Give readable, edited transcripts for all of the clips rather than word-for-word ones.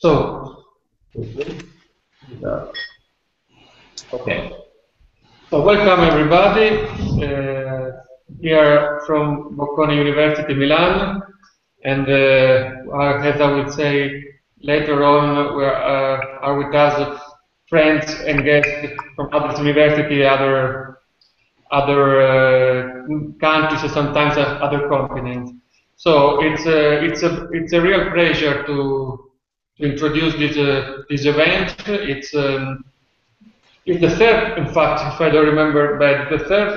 So, okay. So welcome everybody. Here from Bocconi University, Milan, and as I will say later on, we are with us friends and guests from other university, other countries, and sometimes other continents. So it's a real pleasure to introduce this event. It's the third, in fact, if I don't remember bad, the third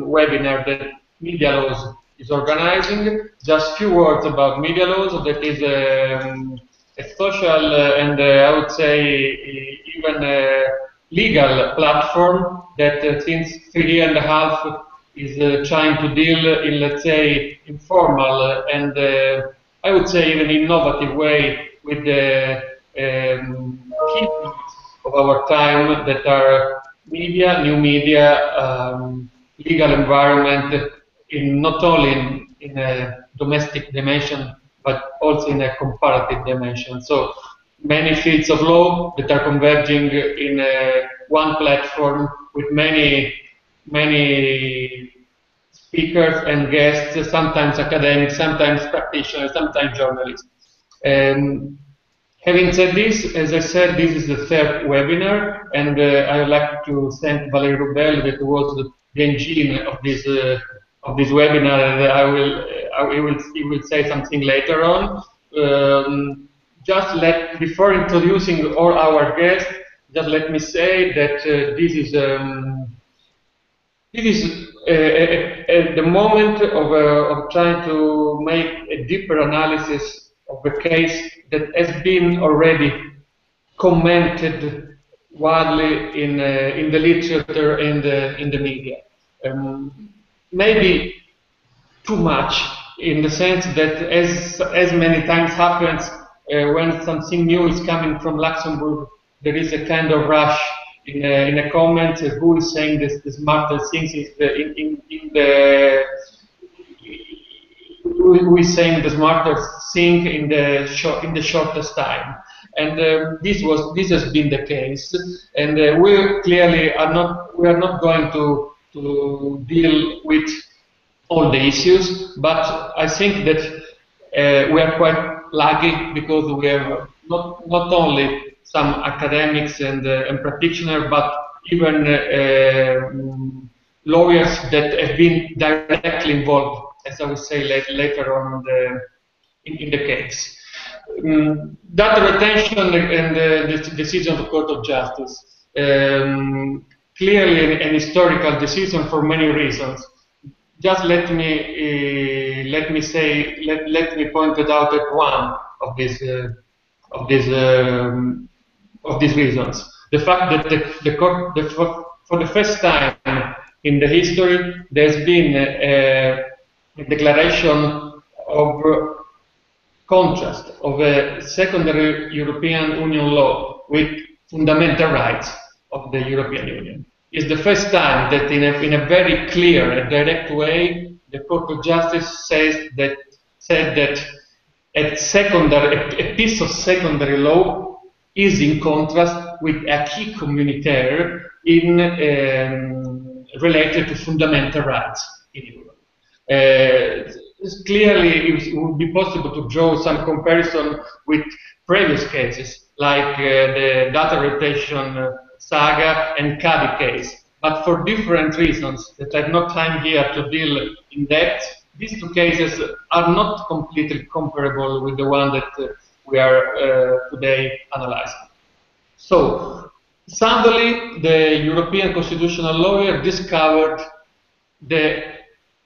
webinar that Medialaws is organizing. Just few words about Medialaws. That is a social and I would say even a legal platform that since 3 years and a half is trying to deal in, let's say, informal and I would say even innovative way with the key of our time that are media, new media, legal environment, in not only in a domestic dimension, but also in a comparative dimension. So many fields of law that are converging in one platform with many speakers and guests, sometimes academics, sometimes practitioners, sometimes journalists. Having said this, as I said, this is the third webinar, and I would like to thank Valérie Rubel, that was the engine of this webinar, and he will say something later on. Before introducing all our guests, just let me say that this is the moment of trying to make a deeper analysis of the case that has been already commented widely in the literature and in the media. Maybe too much, in the sense that as many times happens when something new is coming from Luxembourg, there is a kind of rush in a comment, who is saying the smartest things who is saying the smartest thing in the shortest time, and this has been the case, and we clearly are not going to deal with all the issues, but I think that we are quite lucky because we have not only some academics and practitioners, but even lawyers that have been directly involved, as I will say later on in the case. Data retention and the decision of the Court of Justice. Clearly an historical decision for many reasons. Just let me point it out at one of these reasons. The fact that the court, for the first time in the history, there's been a declaration of contrast of a secondary European Union law with fundamental rights of the European Union. It's the first time that in a very clear and direct way, the Court of Justice said that a piece of secondary law is in contrast with acquis communautaire related to fundamental rights in Europe. Clearly, it would be possible to draw some comparison with previous cases, like the Dataretention saga and Cadi case. But for different reasons that I have no time here to deal in depth, these two cases are not completely comparable with the one that we are today analyzing. So, suddenly, the European constitutional lawyer discovered the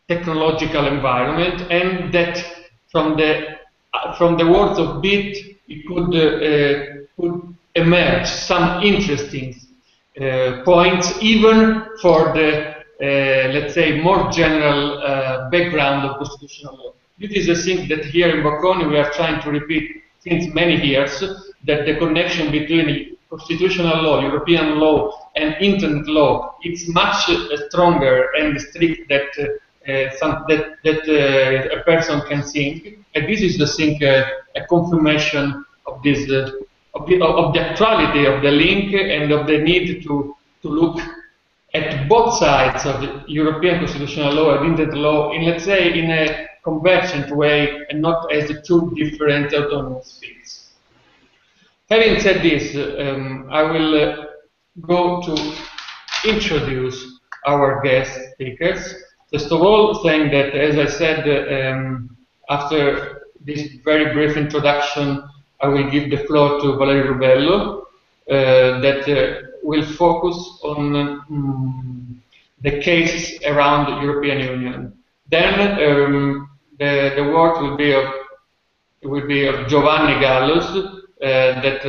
technological environment, and that from the words of Bit, it could emerge some interesting points, even for the let's say more general background of constitutional law. This is a thing that here in Bocconi we are trying to repeat since many years, that the connection between constitutional law, European law, and internet law is much stronger and strict that a person can think, and this is, I think, a confirmation of this of the actuality of the link and of the need to look at both sides of the European constitutional law and internet law in, let's say, in a convergent way and not as two different autonomous fields. Having said this, I will go to introduce our guest speakers. First of all, saying that, as I said, after this very brief introduction, I will give the floor to Valerio Rubello, that will focus on the cases around the European Union. Then the word will be of Giovanni Gallus, that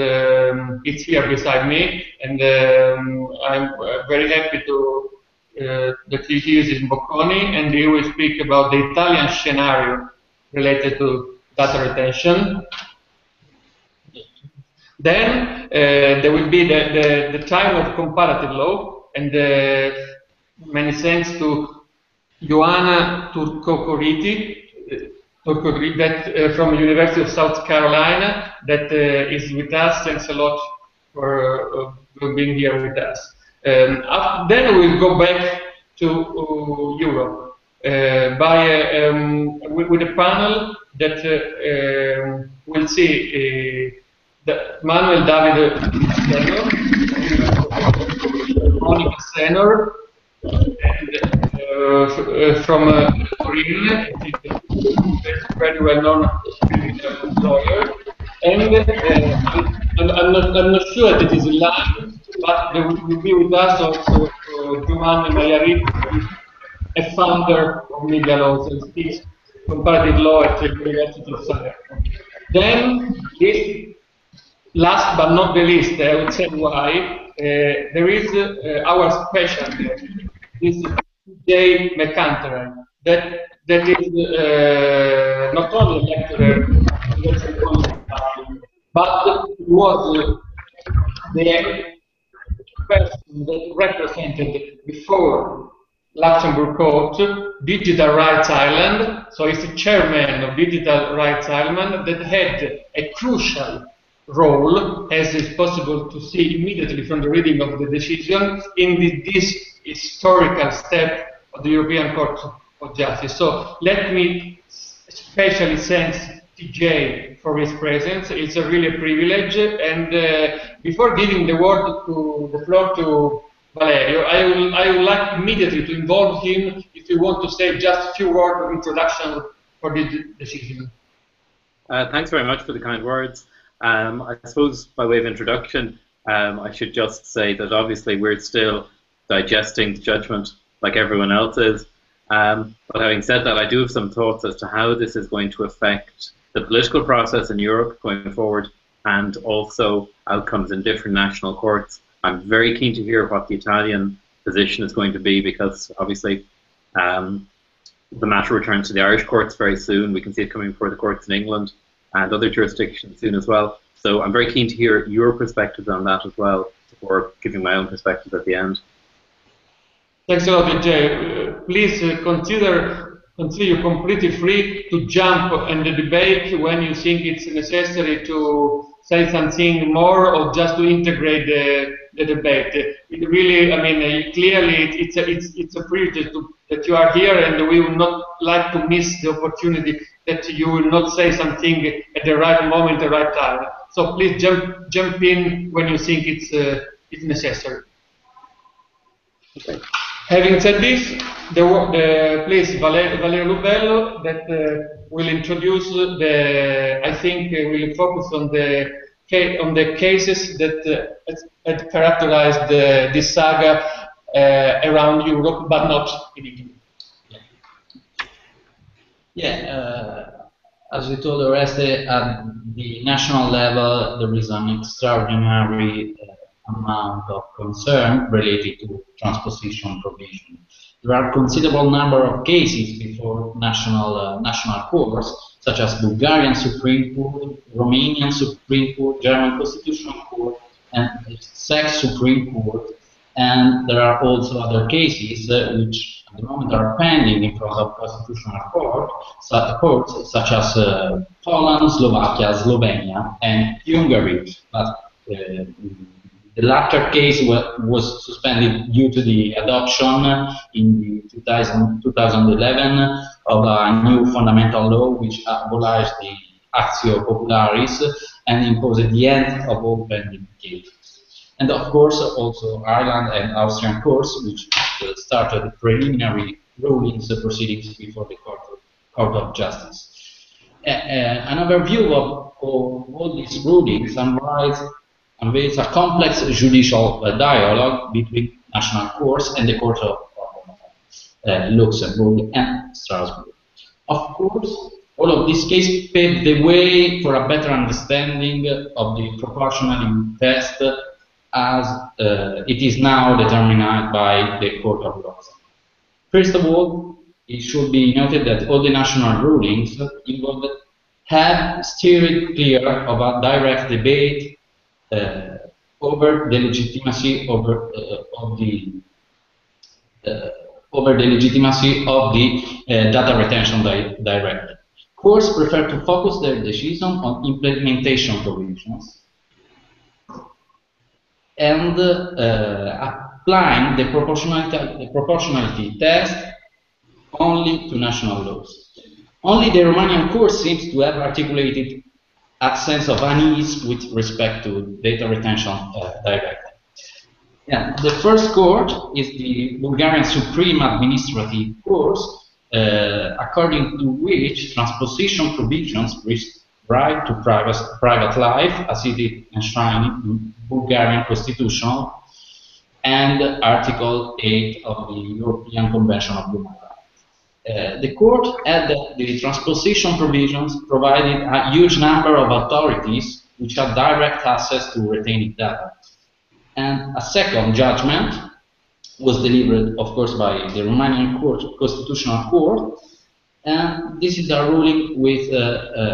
is here beside me, and I'm very happy to that he is in Bocconi, and he will speak about the Italian scenario related to data retention. Then there will be the time of comparative law, and many thanks to Ioana Turcocoriti, that from University of South Carolina, that is with us. Thanks a lot for being here with us. Then we'll go back to Europe with a panel that will see Manuel Davide Monica Senor, and from Korea, very well known lawyer, and I'm not sure that it is live, but there will be with us also Giovanni Maiarit, a founder of Medialaws and speaks comparative law at the University of Salerno. Then, this last but not the least, I would say why, there is our special guest, is Jay McCantery, that is not only a lecturer, but was the person that represented before Luxembourg Court Digital Rights Ireland. So he's the chairman of Digital Rights Ireland that had a crucial role, as is possible to see immediately from the reading of the decision, in this historical step of the European Court of Justice. So let me especially thank TJ for his presence. It's a really privilege. And before giving the floor to Valerio, I would like immediately to involve him if you want to say just a few words of introduction for this decision. Thanks very much for the kind words. I suppose by way of introduction, I should just say that obviously we're still digesting the judgment like everyone else is. But having said that, I do have some thoughts as to how this is going to affect the political process in Europe going forward, and also outcomes in different national courts. I'm very keen to hear what the Italian position is going to be, because obviously the matter returns to the Irish courts very soon. We can see it coming before the courts in England and other jurisdictions soon as well. So I'm very keen to hear your perspectives on that as well, before giving my own perspective at the end. Thanks a lot, Vijay. Please consider you completely free to jump in the debate when you think it's necessary to say something more, or just to integrate the debate. It really, I mean, clearly it's a privilege that you are here, and we would not like to miss the opportunity that you will not say something at the right moment, the right time. So please jump in when you think it's necessary. Okay. Having said this, please Valerio Rubello that will introduce I think will focus on the cases that had characterized this saga around Europe, but not in Italy. Yeah, as we told Oreste, at the national level there is an extraordinary amount of concern related to transposition provision. There are a considerable number of cases before national courts, such as Bulgarian Supreme Court, Romanian Supreme Court, German Constitutional Court, and Czech Supreme Court. And there are also other cases which at the moment are pending in front of constitutional courts such as Poland, Slovakia, Slovenia, and Hungary. But the latter case was suspended due to the adoption in 2011 of a new fundamental law which abolished the Actio Popularis and imposed the end of all pending cases. And of course, also Ireland and Austrian courts, which started preliminary rulings proceedings before the Court of Justice. An overview of all these rulings unveils a complex judicial dialogue between national courts and the Court of Luxembourg and Strasbourg. Of course, all of these cases paved the way for a better understanding of the proportionality test as it is now determined by the Court of Luxembourg. First of all, it should be noted that all the national rulings involved have steered clear of a direct debate over the legitimacy of the data retention directive. Courts prefer to focus their decision on implementation provisions and applying the proportionality test only to national laws. Only the Romanian court seems to have articulated a sense of unease with respect to data retention directive. Yeah, the first court is the Bulgarian Supreme Administrative Court, according to which transposition provisions restrict right to private life, as it is enshrined in Bulgarian Constitution and Article 8 of the European Convention of Human Rights. The court added that the transposition provisions provided a huge number of authorities which had direct access to retaining data. And a second judgment was delivered, of course, by the Romanian Constitutional Court. And this is a ruling with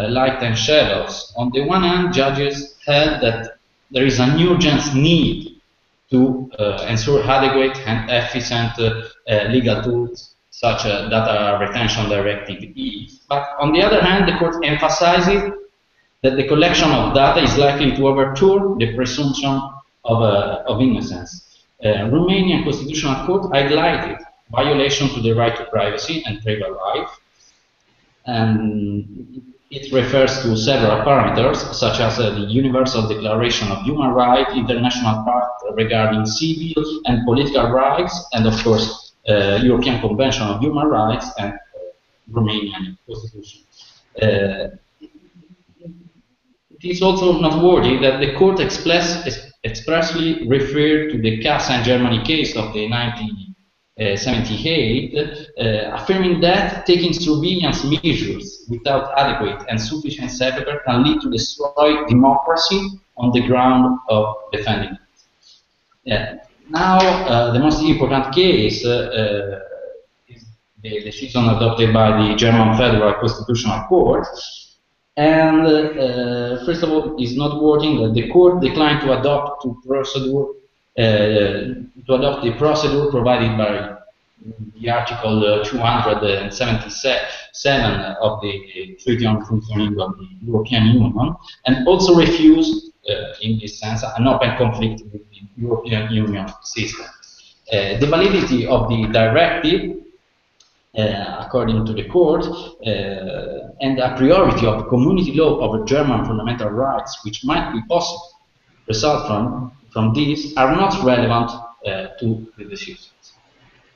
light and shadows. On the one hand, judges held that there is an urgent need to ensure adequate and efficient legal tools such as data retention directive is. But on the other hand, the court emphasizes that the collection of data is likely to overturn the presumption of innocence. Romanian Constitutional Court highlighted violation to the right to privacy and private life. And it refers to several parameters, such as the Universal Declaration of Human Rights, International Pact regarding civil and political rights, and of course, European Convention of Human Rights and Romanian Constitution. It is also noteworthy that the court expressly referred to the Casa in Germany case of the 1978, affirming that taking surveillance measures without adequate and sufficient safeguard can lead to destroy democracy on the ground of defending it. Now, the most important case is the decision adopted by the German Federal Constitutional Court. And first of all, it's noteworthy that the court declined to adopt the procedure provided by the Article 277 of the Treaty on Functioning of the European Union, and also refused, in this sense, an open conflict with the European Union system. The validity of the directive, according to the court, and a priority of community law over German fundamental rights, which might be possible result from this, are not relevant to the decisions.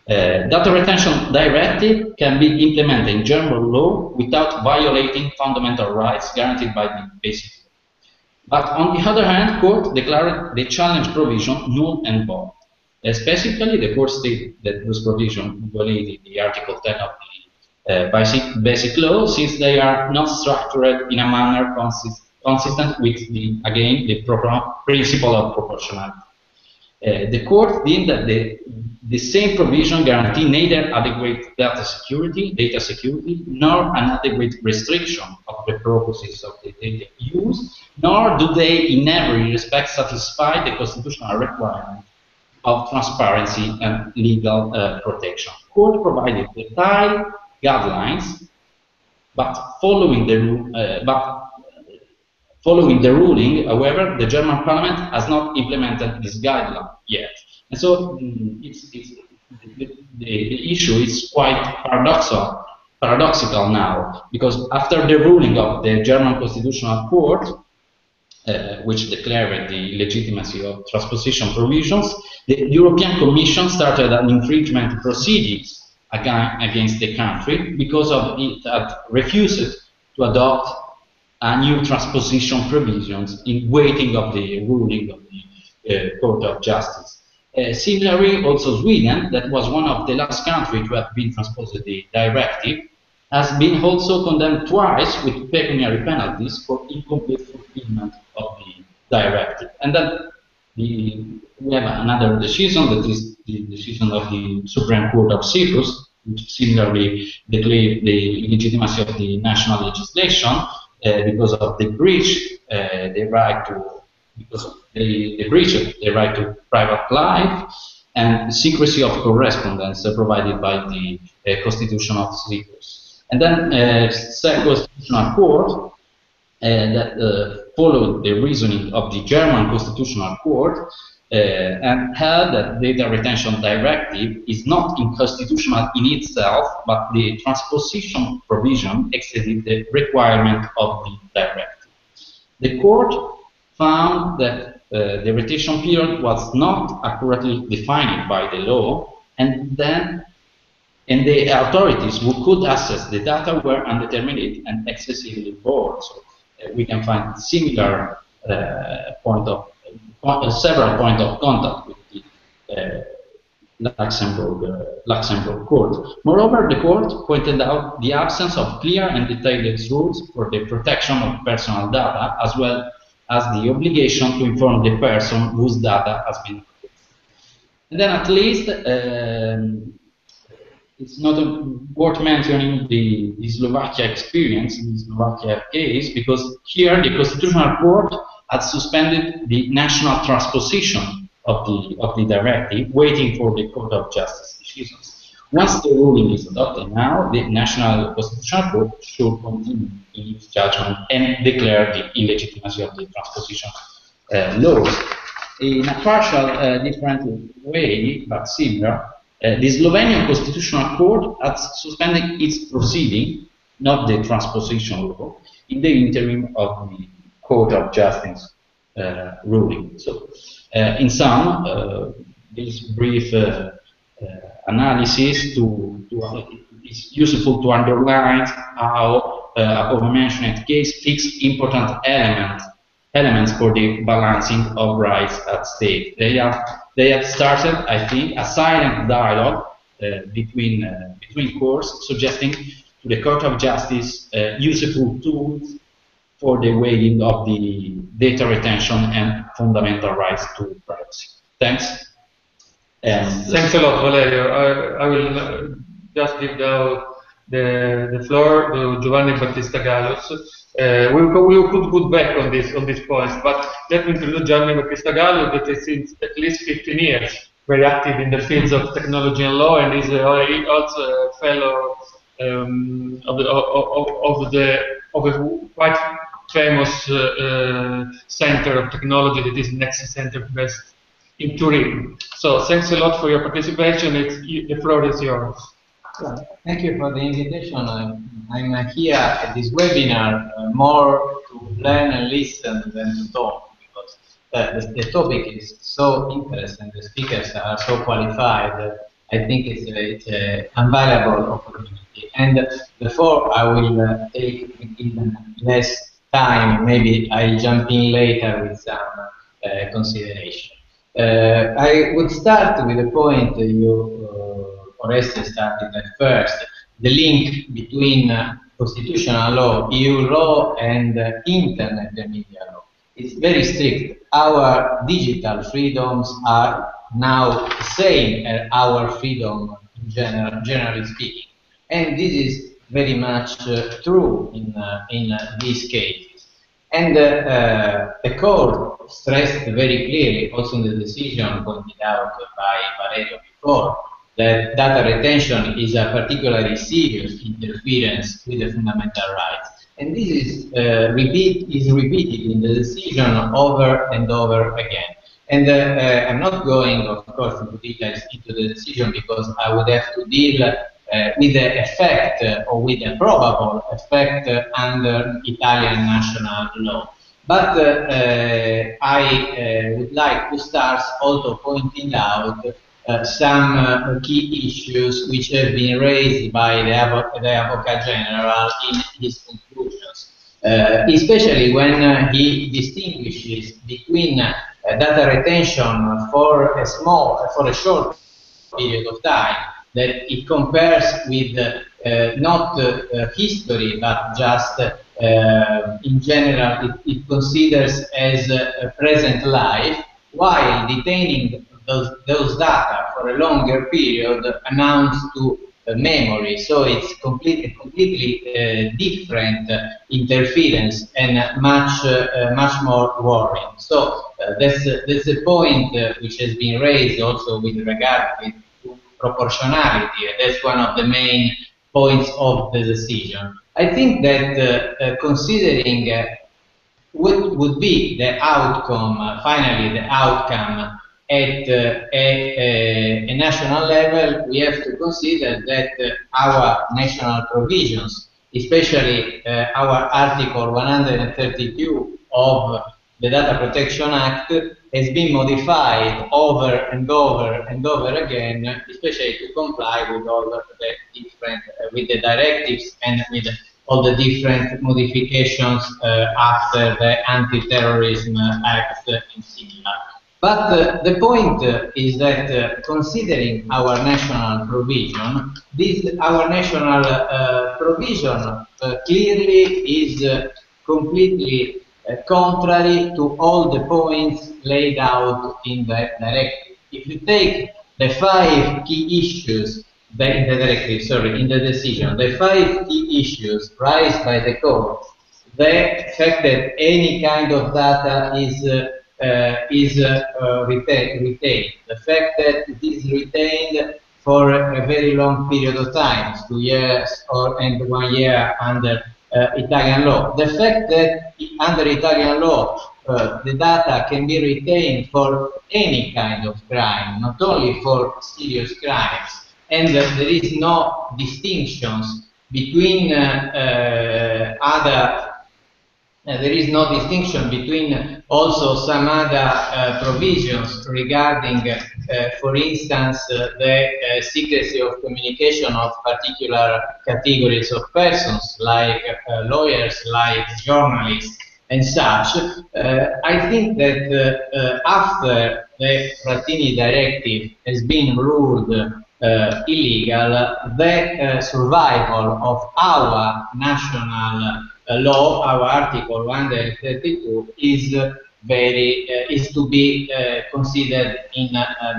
Data retention directive can be implemented in German law without violating fundamental rights guaranteed by the basic law. But on the other hand, court declared the challenge provision null and void. Specifically, the court stated that those provisions violated the Article 10 of the basic law, since they are not structured in a manner consistent with the principle of proportionality. The court deemed that the same provision guarantee neither adequate data security, nor an adequate restriction of the purposes of the data used, nor do they in every respect satisfy the constitutional requirement of transparency and legal protection. Court provided detailed guidelines, but following the ruling, however, the German Parliament has not implemented this guideline yet, and so the issue is quite paradoxical now, because after the ruling of the German Constitutional Court, which declared the legitimacy of transposition provisions, the European Commission started an infringement proceedings against the country because of it had refused to adopt a new transposition provisions in waiting of the ruling of the Court of Justice. Similarly, also Sweden, that was one of the last countries to have been transposed the directive, has been also condemned twice with pecuniary penalties for incomplete fulfillment of the directive. And then we have another decision, that is the decision of the Supreme Court of Cyprus, which similarly declared the illegitimacy of the national legislation because of the breach, the right to, because of the breach of the right to private life and secrecy of correspondence provided by the Constitution of Cyprus. And then Constitutional Court that followed the reasoning of the German Constitutional Court and held that data retention directive is not unconstitutional in itself, but the transposition provision exceeded the requirement of the directive. The court found that the retention period was not accurately defined by the law, and the authorities who could access the data were undetermined and excessively broad. So we can find similar several points of contact with the Luxembourg Court. Moreover, the court pointed out the absence of clear and detailed rules for the protection of personal data, as well as the obligation to inform the person whose data has been used. And then at least it's not worth mentioning the Slovakia experience, in the Slovakia case, because here the Constitutional Court had suspended the national transposition of the directive, waiting for the Court of Justice decisions. Once the ruling is adopted now, the National Constitutional Court should continue in its judgment and declare the illegitimacy of the transposition laws. In a partial different way, but similar, the Slovenian Constitutional Court has suspended its proceeding, not the transposition law, in the interim of the Court of Justice ruling. So, in sum, this brief analysis is useful to underline how above-mentioned case fixed important elements for the balancing of rights at stake. They have started, I think, a silent dialogue between courts, suggesting to the Court of Justice useful tools for the weighing of the data retention and fundamental rights to privacy. Thanks. Thanks a lot, Valerio. I will just give now the floor to Giovanni Battista Gallos. We could put back on these points, but let me introduce Giovanni Battista Gallos, that is since at least 15 years very active in the fields of technology and law, and is also a fellow of a quite famous center of technology that is Nexus Center based in Turin. So thanks a lot for your participation. The floor is yours. Thank you for the invitation. I'm here at this webinar more to learn and listen than to talk, because the topic is so interesting, the speakers are so qualified that I think it's an invaluable opportunity. And before I will take even less time, maybe I jump in later with some consideration. I would start with the point Oreste started at first, the link between constitutional law, EU law, and internet and media law. It's very strict. Our digital freedoms are now the same as our freedom, generally speaking. And this is very much true in these cases. And the court stressed very clearly, also in the decision pointed out by Valerio before, that data retention is a particularly serious interference with the fundamental rights. And this is repeated in the decision over and over again. And I'm not going, of course, into details into the decision because I would have to deal with the effect or with the probable effect under Italian national law. But I would like to start also pointing out some key issues which have been raised by the Avocat General in his conclusions, especially when he distinguishes between data retention for a short period of time that it compares with not history but just in general it considers as present life, while detaining those data for a longer period amounts to memory. So it's completely different interference and much more worrying. So that's a point which has been raised also with regard to proportionality. That's one of the main points of the decision. I think that considering what would be the outcome, finally the outcome at a national level, we have to consider that our national provisions, especially our Article 132 of the Data Protection Act, has been modified over and over and over again, especially to comply with all the different, with the directives and with all the different modifications after the Anti-Terrorism Act and similar. But the point is that considering our national provision, our national provision clearly is completely contrary to all the points laid out in the directive. If you take the 5 key issues in the directive, in the decision, the 5 key issues raised by the court, the fact that any kind of data is retained, the fact that it is retained for a very long period of time, 2 years and 1 year under Italian law, the fact that under Italian law the data can be retained for any kind of crime, not only for serious crimes, and there is no distinctions between there is no distinction between also some other provisions regarding, for instance, the secrecy of communication of particular categories of persons, like lawyers, like journalists, and such. I think that after the Frattini Directive has been ruled illegal, the survival of our national law, our Article 132, is to be considered in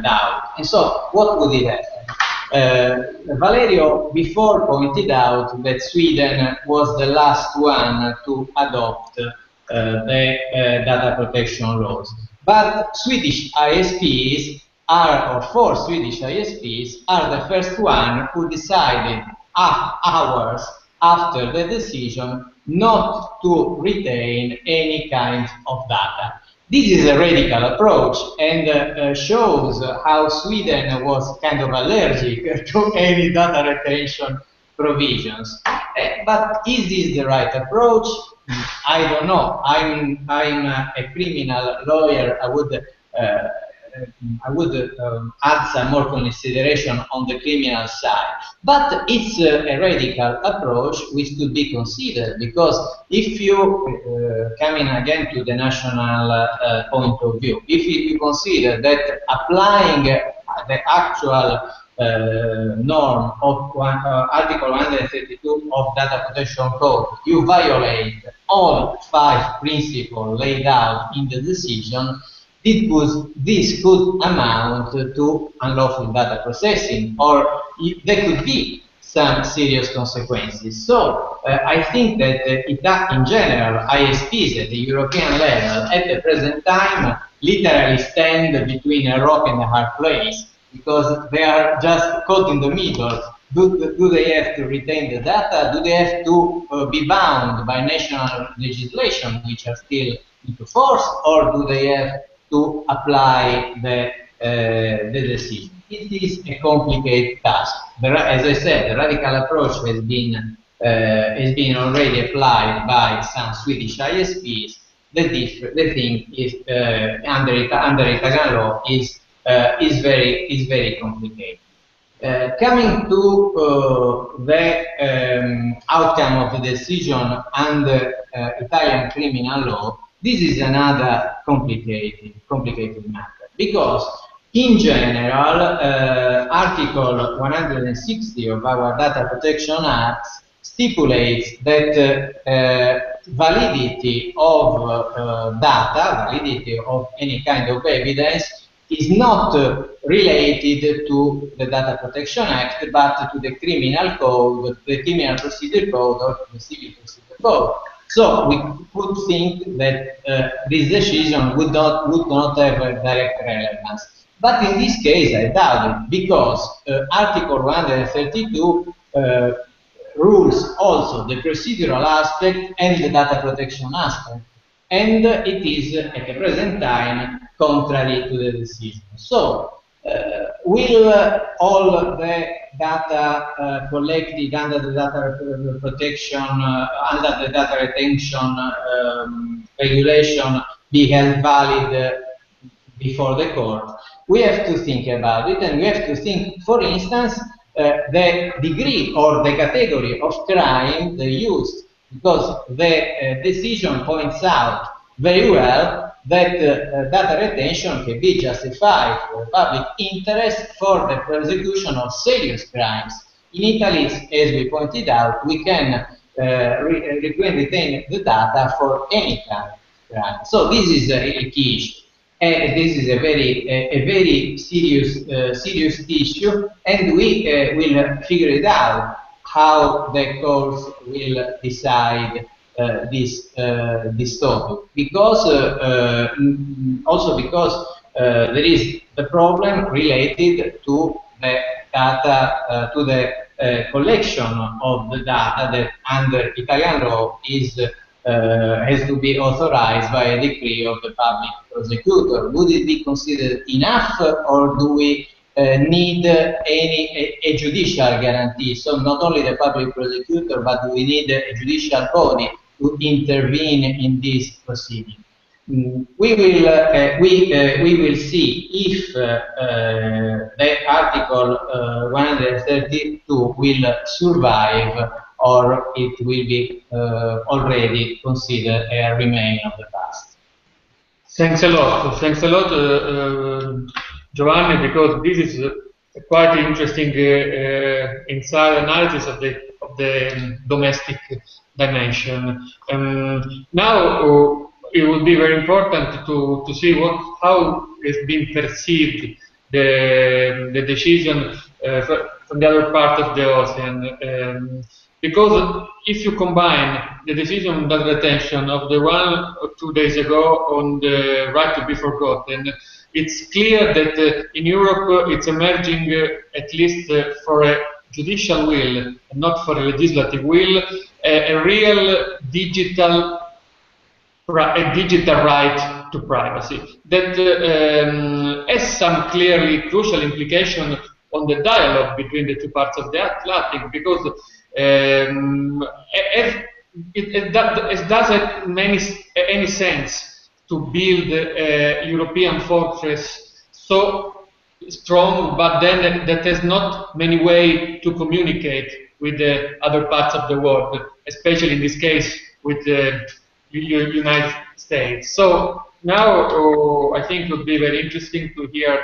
doubt. And so, what would it happen? Valerio before pointed out that Sweden was the last one to adopt the data protection laws. But Swedish ISPs or 4 Swedish ISPs are the first one who decided hours after the decision not to retain any kind of data. This is a radical approach and shows how Sweden was kind of allergic to any data retention provisions. But is this the right approach? I don't know. I'm a criminal lawyer. I would add some more consideration on the criminal side. But it's a radical approach which could be considered, because if you, coming again to the national point of view, if you consider that applying the actual norm of Article 132 of Data Protection Code, you violate all 5 principles laid out in the decision, this could amount to unlawful data processing, or there could be some serious consequences. So I think that in general, ISPs at the European level at the present time literally stand between a rock and a hard place, because they are just caught in the middle. Do they have to retain the data? Do they have to be bound by national legislation, which are still into force, or do they have to apply the decision? It is a complicated task. As I said, the radical approach has been already applied by some Swedish ISPs. The thing is under Italian law is very complicated. Coming to the outcome of the decision under Italian criminal law, this is another complicated matter, because in general, Article 160 of our Data Protection Act stipulates that validity of data, validity of any kind of evidence, is not related to the Data Protection Act, but to the Criminal Code, the Criminal Procedure Code, or the Civil Procedure Code. So we could think that this decision would not have a direct relevance. But in this case, I doubt it, because Article 132 rules also the procedural aspect and the data protection aspect, and it is at the present time contrary to the decision. So, will all the data collected under the data protection, under the data retention regulation be held valid before the court? We have to think about it, and we have to think, for instance, the degree or the category of crime they used, because the decision points out very well that data retention can be justified for public interest for the prosecution of serious crimes. In Italy, as we pointed out, we can retain the data for any kind of crime. So this is a key issue. This is a very serious issue, and we will figure it out how the courts will decide this topic, because also because there is the problem related to the data, to the collection of the data that under Italian law is has to be authorized by a decree of the public prosecutor. Would it be considered enough, or do we need a judicial guarantee? So not only the public prosecutor, but we need a judicial body to intervene in this proceeding. We will see if the Article 132 will survive, or it will be already considered a remain of the past. Thanks a lot. Thanks a lot, Giovanni, because this is a quite interesting inside analysis of the domestic dimension. Now it will be very important to see how has been perceived the decision from the other part of the ocean. Because if you combine the decision on data retention of the 1 or 2 days ago on the right to be forgotten, it's clear that in Europe it's emerging, at least for a judicial will, and not for a legislative will, a real digital right to privacy that has some clearly crucial implication on the dialogue between the two parts of the Atlantic, because it doesn't make any sense to build a European fortress so strong, but then that has not many ways to communicate with the other parts of the world, especially in this case with the United States. So now I think it would be very interesting to hear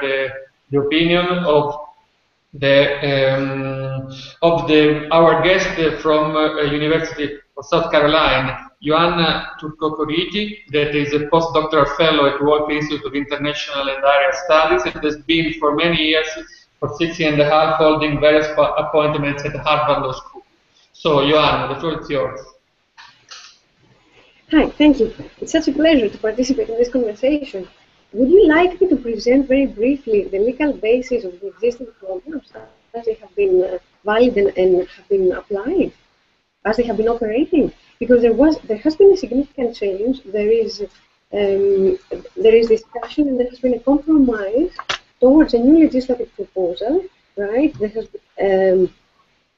the opinion of our guest from University of South Carolina, Joanna Turco-Corrigi, that is a postdoctoral fellow at Walker Institute of International and Area Studies, and has been for many years for 6 years and a half, holding various appointments at Harvard Law School. So, Joanna, the floor is yours. Hi, thank you. It's such a pleasure to participate in this conversation. Would you like me to present very briefly the legal basis of the existing programs as they have been valid and have been applied, as they have been operating? Because there has been a significant change. There is discussion and there has been a compromise towards a new legislative proposal, right? There has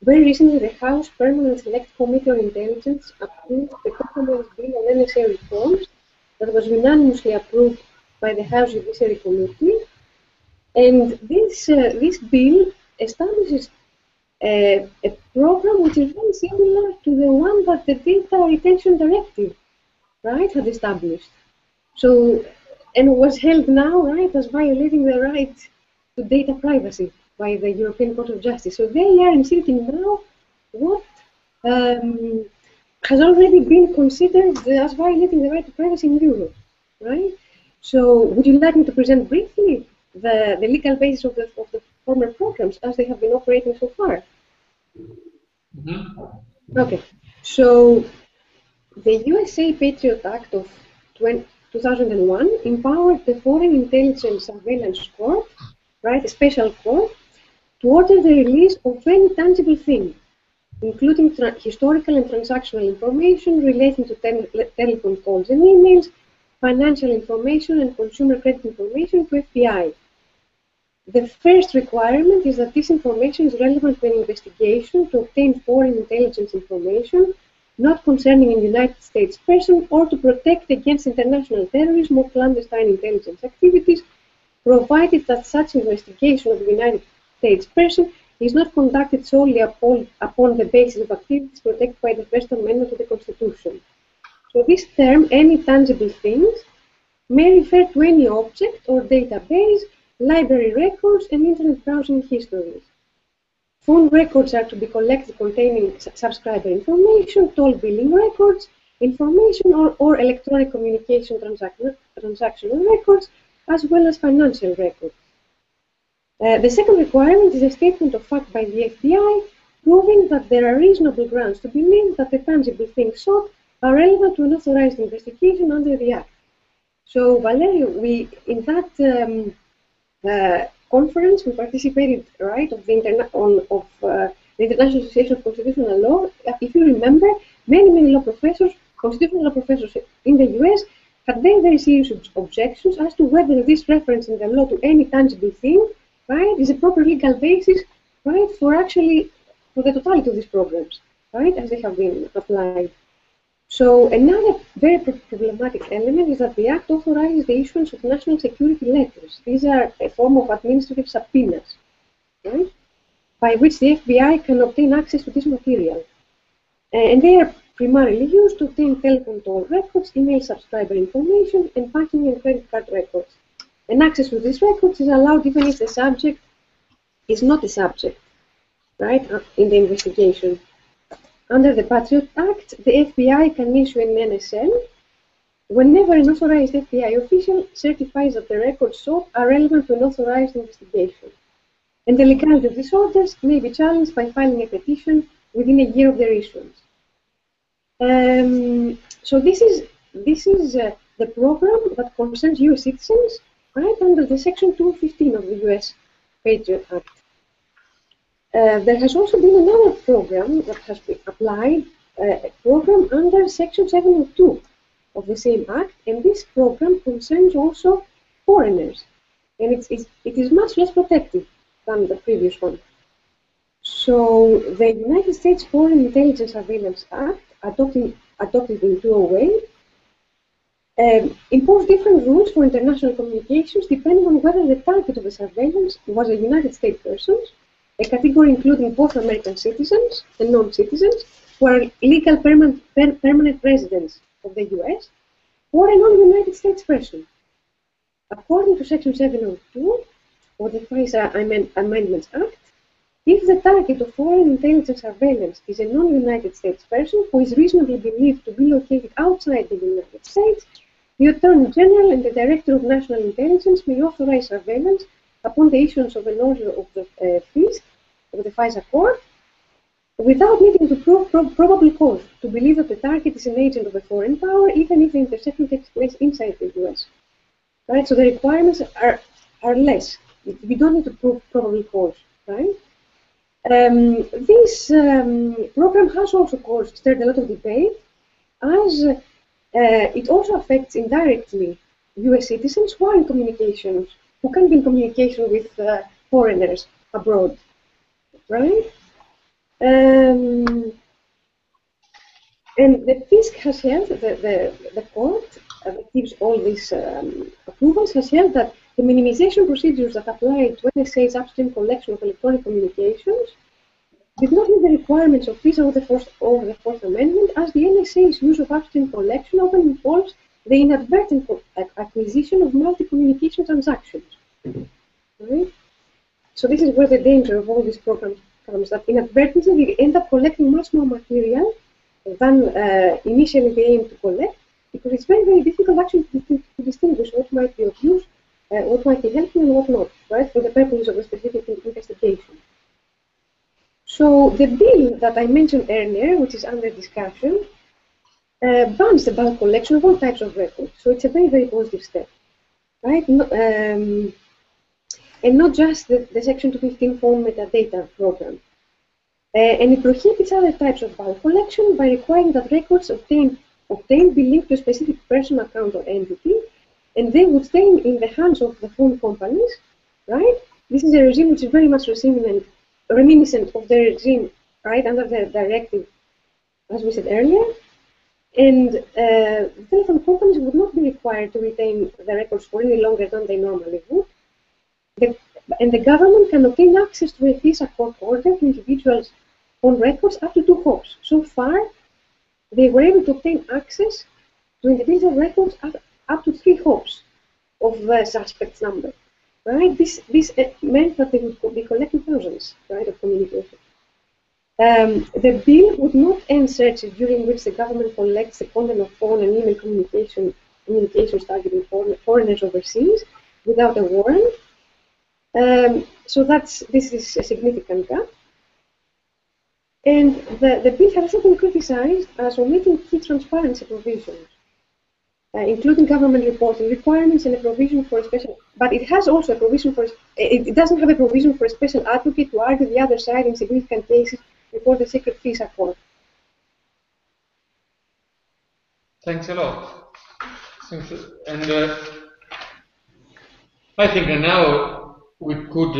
very recently the House Permanent Select Committee on Intelligence approved the compromise bill on NSA reforms that was unanimously approved by the House Judiciary Committee, and this bill establishes a program which is very similar to the one that the Dataretention Directive, right, had established. So, and was held now, right, as violating the right to data privacy by the European Court of Justice. So they are inserting now what has already been considered as violating the right to privacy in Europe, right? So would you like me to present briefly the legal basis of the former programs as they have been operating so far? Mm-hmm. Okay, so the USA Patriot Act of 2001 empowered the Foreign Intelligence Surveillance Court, right, a special court, to order the release of any tangible thing, including historical and transactional information relating to telephone calls and emails, financial information and consumer credit information to FBI. The first requirement is that this information is relevant to an investigation to obtain foreign intelligence information not concerning a United States person or to protect against international terrorism or clandestine intelligence activities, provided that such investigation of the United States person is not conducted solely upon the basis of activities protected by the First Amendment of the Constitution. So this term, any tangible things, may refer to any object or database, library records, and internet browsing histories. Phone records are to be collected containing subscriber information, toll billing records, information or electronic communication transactional records, as well as financial records. The second requirement is a statement of fact by the FBI, proving that there are reasonable grounds to believe that the tangible things sought are relevant to an authorized investigation under the Act. So, Valerio, in that conference we participated, right, of the International Association of Constitutional Law. If you remember, many law professors, constitutional law professors in the US, had very serious objections as to whether this reference in the law to any tangible thing, right, is a proper legal basis, right, for the totality of these programs, right, as they have been applied. So another very problematic element is that the Act authorizes the issuance of national security letters. These are a form of administrative subpoenas, right, by which the FBI can obtain access to this material. And they are primarily used to obtain telephone toll records, email subscriber information, and banking and credit card records. And access to these records is allowed even if the subject is not a subject, right, in the investigation. Under the Patriot Act, the FBI can issue an NSL whenever an authorized FBI official certifies that the records sought are relevant to an authorized investigation. And the legality of these orders may be challenged by filing a petition within a year of their issuance. So this is the program that concerns US citizens, right, under the Section 215 of the US Patriot Act. There has also been another program that has been applied, a program under Section 702 of the same Act, and this program concerns also foreigners, and it is much less protective than the previous one. So the United States Foreign Intelligence Surveillance Act, adopted in 2008, impose different rules for international communications depending on whether the target of the surveillance was a United States person, a category including both American citizens and non-citizens who are legal permanent residents of the US, or a non-United States person. According to Section 702 of the FISA Amendments Act, if the target of foreign intelligence surveillance is a non-United States person who is reasonably believed to be located outside the United States, the Attorney General and the Director of National Intelligence may authorize surveillance upon the issuance of an order of the FISA court, without needing to prove probable cause to believe that the target is an agent of a foreign power, even if the interception takes place inside the US. Right? So the requirements are less. You don't need to prove probable cause. Right? This program has also, of course, stirred a lot of debate, as it also affects indirectly US citizens who are in communications, who can be in communication with foreigners abroad. Right? And the FISC has held, the court that gives all these approvals has held that the minimization procedures that apply to NSA's upstream collection of electronic communications did not meet the requirements of FISA or the Fourth Amendment, as the NSA's use of upstream collection often involves the inadvertent acquisition of multi-communication transactions. Right? So this is where the danger of all these programs comes, that inadvertently we end up collecting much more material than initially they aim to collect, because it's very, very difficult actually to distinguish what might be of use, what might be helpful and what not, right, for the purposes of a specific investigation. So the bill that I mentioned earlier, which is under discussion, bans the bulk collection of all types of records. So it's a very, very positive step, right? And not just the Section 215 phone metadata program. And it prohibits other types of bulk collection by requiring that records obtained be linked to a specific person, account, or entity, and they would stay in the hands of the phone companies, right? This is a regime which is very much reminiscent of the regime, right, under the directive, as we said earlier. And telephone companies would not be required to retain the records for any longer than they normally would. And the government can obtain access to a FISA court order to individuals' phone records up to 2 hops. So far, they were able to obtain access to individual records up to 3 hops of the suspect's number. Right? This meant that they would be collecting thousands, right, of communication. The bill would not end searches during which the government collects the content of phone and email communications targeting foreigners overseas without a warrant. So this is a significant gap. And the bill has also been criticized as omitting key transparency provisions, including government reporting requirements and a provision for a special, but it has also a provision for, it doesn't have a provision for a special advocate to argue the other side in significant cases before the secret FISA court. Thanks a lot. And I think that now we could,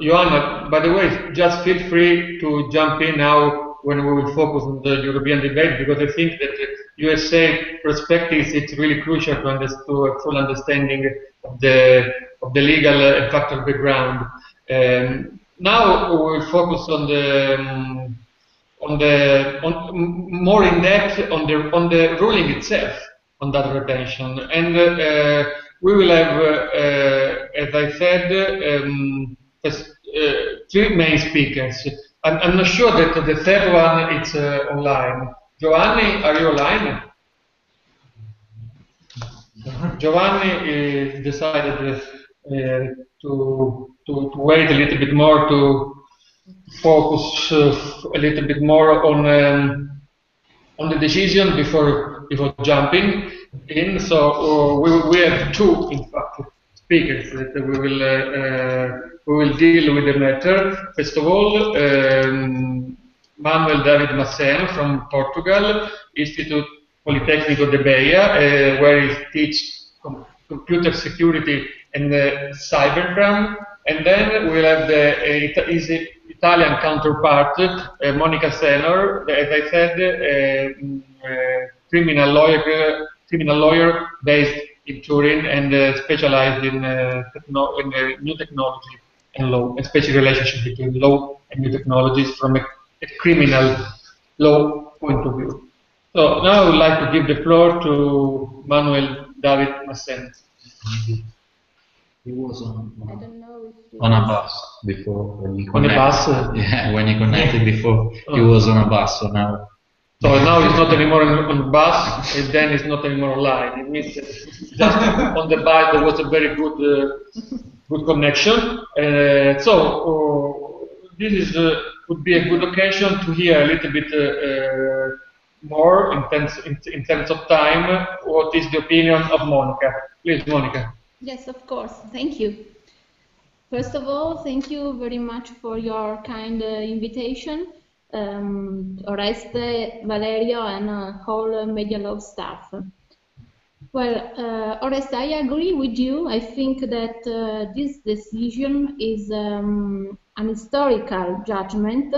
Joanna, by the way, just feel free to jump in now when we will focus on the European debate, because I think that the USA perspective is really crucial to a full understanding of the legal and factual background. Now we will focus on more in depth on the ruling itself on data retention, and we will have, as I said, 3 main speakers. I'm not sure that the third one is online. Giovanni, are you online? Giovanni decided to wait a little bit more, to focus a little bit more on the decision before jumping in. So we have 2, in fact, speakers that we will deal with the matter. First of all, Manuel David Massen from Portugal, Institute Politecnico de Beja, where he teaches computer security and cybercrime. And then we'll have his Italian counterpart, Monica Senor, as I said, criminal lawyer based in Turin and specialized in new technology and law, especially relationship between law and new technologies from a criminal law point of view. So now I would like to give the floor to Manuel David Massen. He was on a bus before when he connected. On a bus? Yeah, when he connected before, he was on a bus. So now. So now he's not anymore on the bus, and then he's not anymore online. It means that just on the bus there was a very good good connection. So this is would be a good occasion to hear a little bit more in terms of time. What is the opinion of Monica? Please, Monica. Yes, of course. Thank you. First of all, thank you very much for your kind invitation, Oreste, Valerio, and whole Medialaws staff. Well, Oreste, I agree with you. I think that this decision is an historical judgment,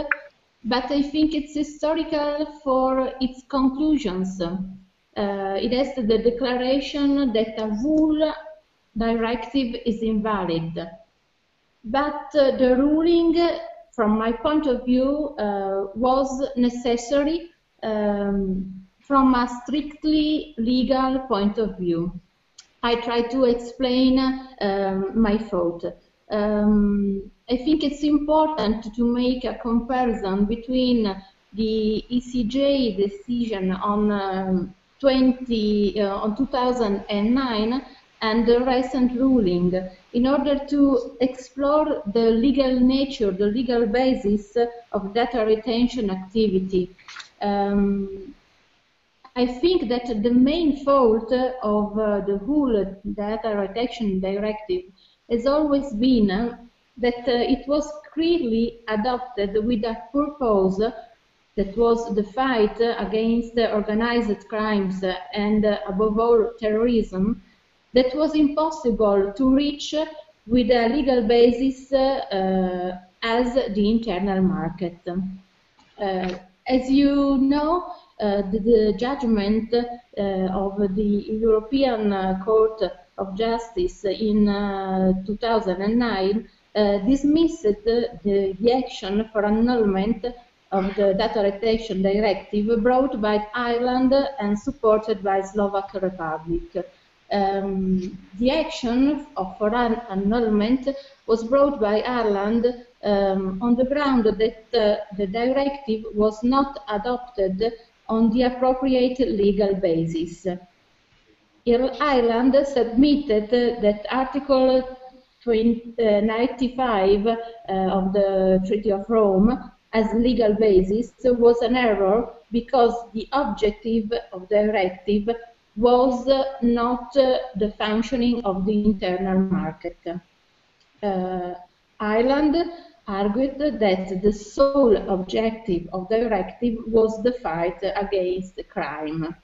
but I think it's historical for its conclusions. It has the declaration that a rule directive is invalid. But the ruling, from my point of view, was necessary from a strictly legal point of view. I try to explain my thought. I think it's important to make a comparison between the ECJ decision on 2009 and the recent ruling, in order to explore the legal nature, the legal basis of data retention activity. I think that the main fault of the whole data retention directive has always been that it was clearly adopted with a purpose that was the fight against organized crimes and, above all, terrorism, that was impossible to reach with a legal basis as the internal market. As you know, the judgment of the European Court of Justice in 2009 dismissed the action for annulment of the Data Retention Directive brought by Ireland and supported by Slovak Republic. The action for annulment was brought by Ireland on the ground that the directive was not adopted on the appropriate legal basis. Ireland submitted that Article 95 of the Treaty of Rome as legal basis was an error because the objective of the directive was not the functioning of the internal market. Ireland argued that the sole objective of the directive was the fight against crime.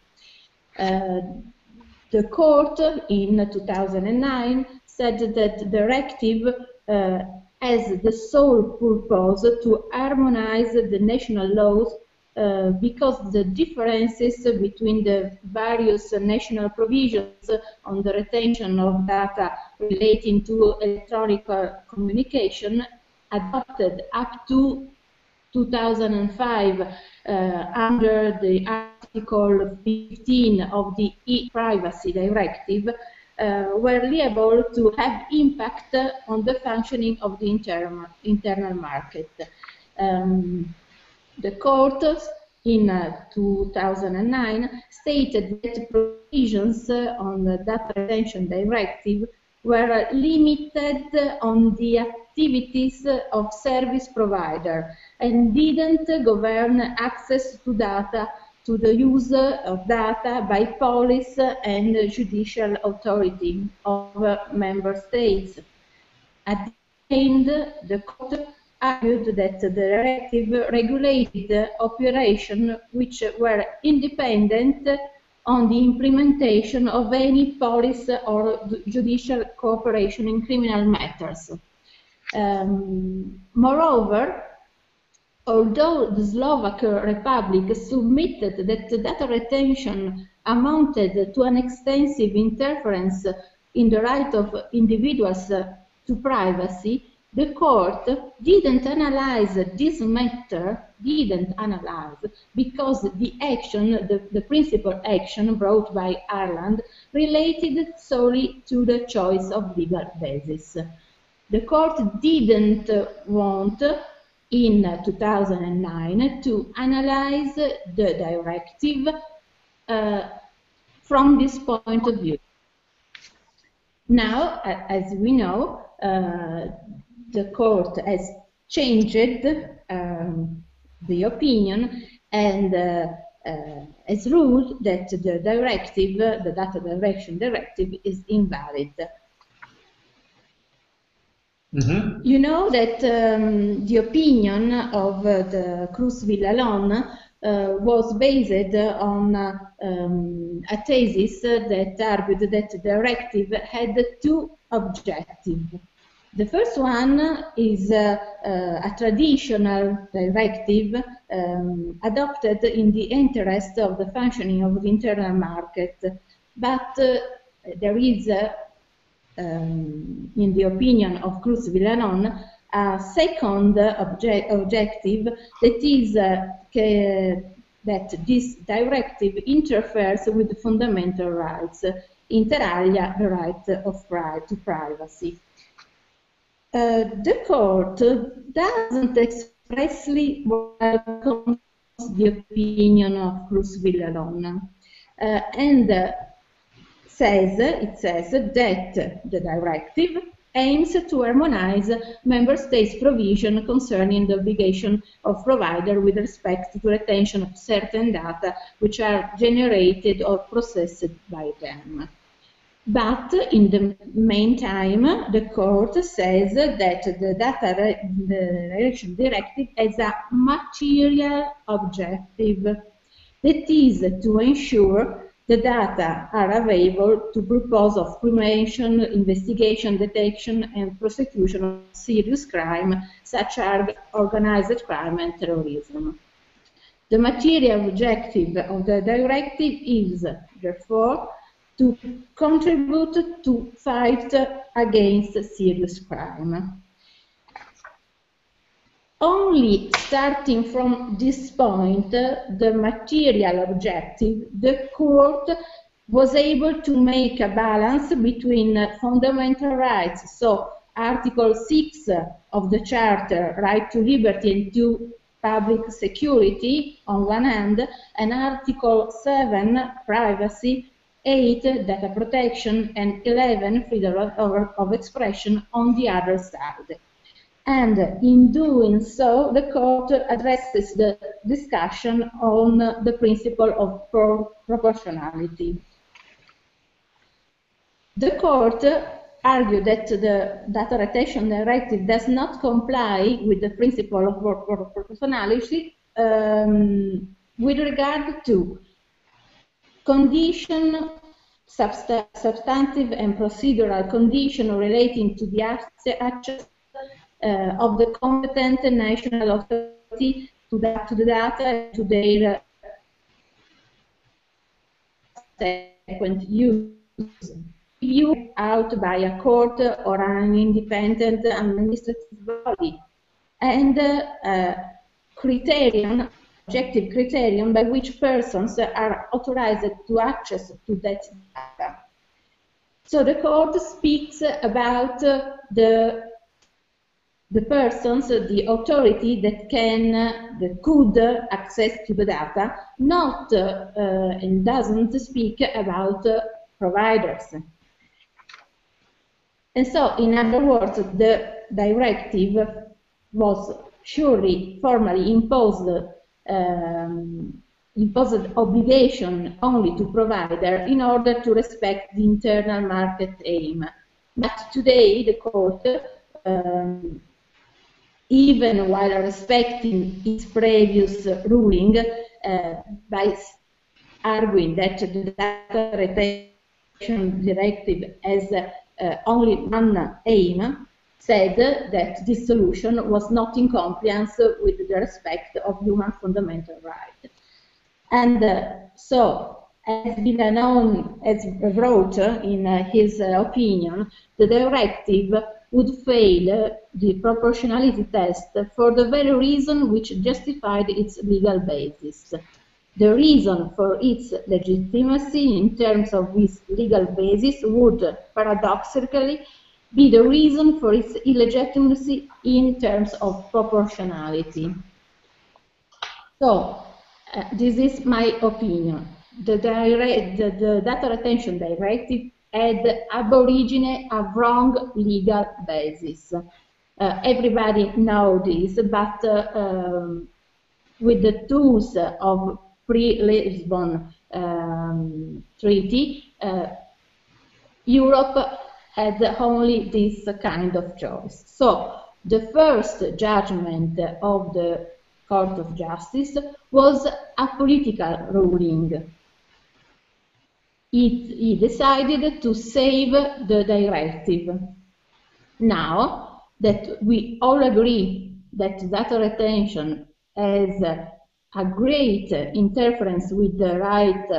The court in 2009 said that the directive has the sole purpose to harmonize the national laws because the differences between the various national provisions on the retention of data relating to electronic communication adopted up to 2005 under the Article 15 of the e-privacy directive were liable to have impact on the functioning of the internal market. The court in 2009 stated that provisions on the Data Retention Directive were limited on the activities of service provider and didn't govern access to data, to the use of data by police and judicial authority of member states. At the end, the court argued that the directive regulated operations which were independent on the implementation of any police or judicial cooperation in criminal matters. Moreover, although the Slovak Republic submitted that the data retention amounted to an extensive interference in the right of individuals to privacy, the court didn't analyze this matter, because the action, the principal action brought by Ireland related solely to the choice of legal basis. The court didn't want in 2009 to analyze the directive from this point of view. Now, as we know, the court has changed the opinion and has ruled that the directive, the data direction directive, is invalid. You know that the opinion of the Cruz Villalon was based on a thesis that argued that the directive had two objectives. The first one is a traditional directive adopted in the interest of the functioning of the internal market, but there is, in the opinion of Cruz Villalon, a second objective, that is that this directive interferes with fundamental rights, inter alia the right to privacy. The court doesn't expressly welcome the opinion of Cruz Villalon and it says that the directive aims to harmonize member states' provision concerning the obligation of provider with respect to retention of certain data which are generated or processed by them. But in the meantime, the court says that the Dataretention directive has a material objective, that is to ensure the data are available to purpose of prevention, investigation, detection, and prosecution of serious crime, such as organized crime and terrorism. The material objective of the directive is, therefore, to contribute to fight against serious crime. Only starting from this point, the material objective, the court was able to make a balance between fundamental rights, so Article 6 of the Charter, right to liberty and to public security on one hand, and Article 7, privacy, 8, data protection, and 11, freedom of expression on the other side. And in doing so, the court addresses the discussion on the principle of proportionality. The court argued that the Dataretention directive does not comply with the principle of proportionality with regard to condition, substantive and procedural condition relating to the access of the competent national authority to the data and to their subsequent use. Review out by a court or an independent administrative body, and objective criterion by which persons are authorized to access to that data. So the court speaks about the persons, the authority that could access to the data, not and doesn't speak about providers. And so, in other words, the directive was surely formally imposed obligation only to provider in order to respect the internal market aim. But today, the court, even while respecting its previous ruling, by arguing that the Dataretention directive has only one aim, said that this solution was not in compliance with the respect of human fundamental rights. And so, as Villalon has wrote in his opinion, the directive would fail the proportionality test for the very reason which justified its legal basis. The reason for its legitimacy in terms of its legal basis would, paradoxically, be the reason for its illegitimacy in terms of proportionality. So, this is my opinion. The Dataretention directive had ab origine a wrong legal basis. Everybody knows this, but with the tools of pre-Lisbon Treaty, Europe had only this kind of choice. So the first judgment of the Court of Justice was a political ruling. He decided to save the directive. Now that we all agree that data retention has a great interference with the right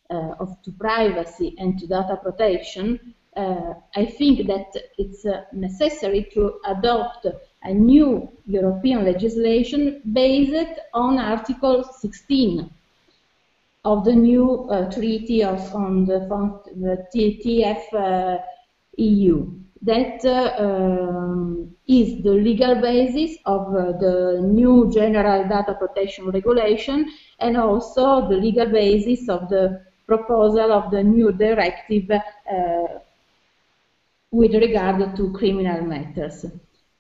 to privacy and to data protection, I think that it's necessary to adopt a new European legislation based on Article 16 of the new treaty on the TFEU. That is the legal basis of the new General Data Protection Regulation, and also the legal basis of the proposal of the new directive with regard to criminal matters.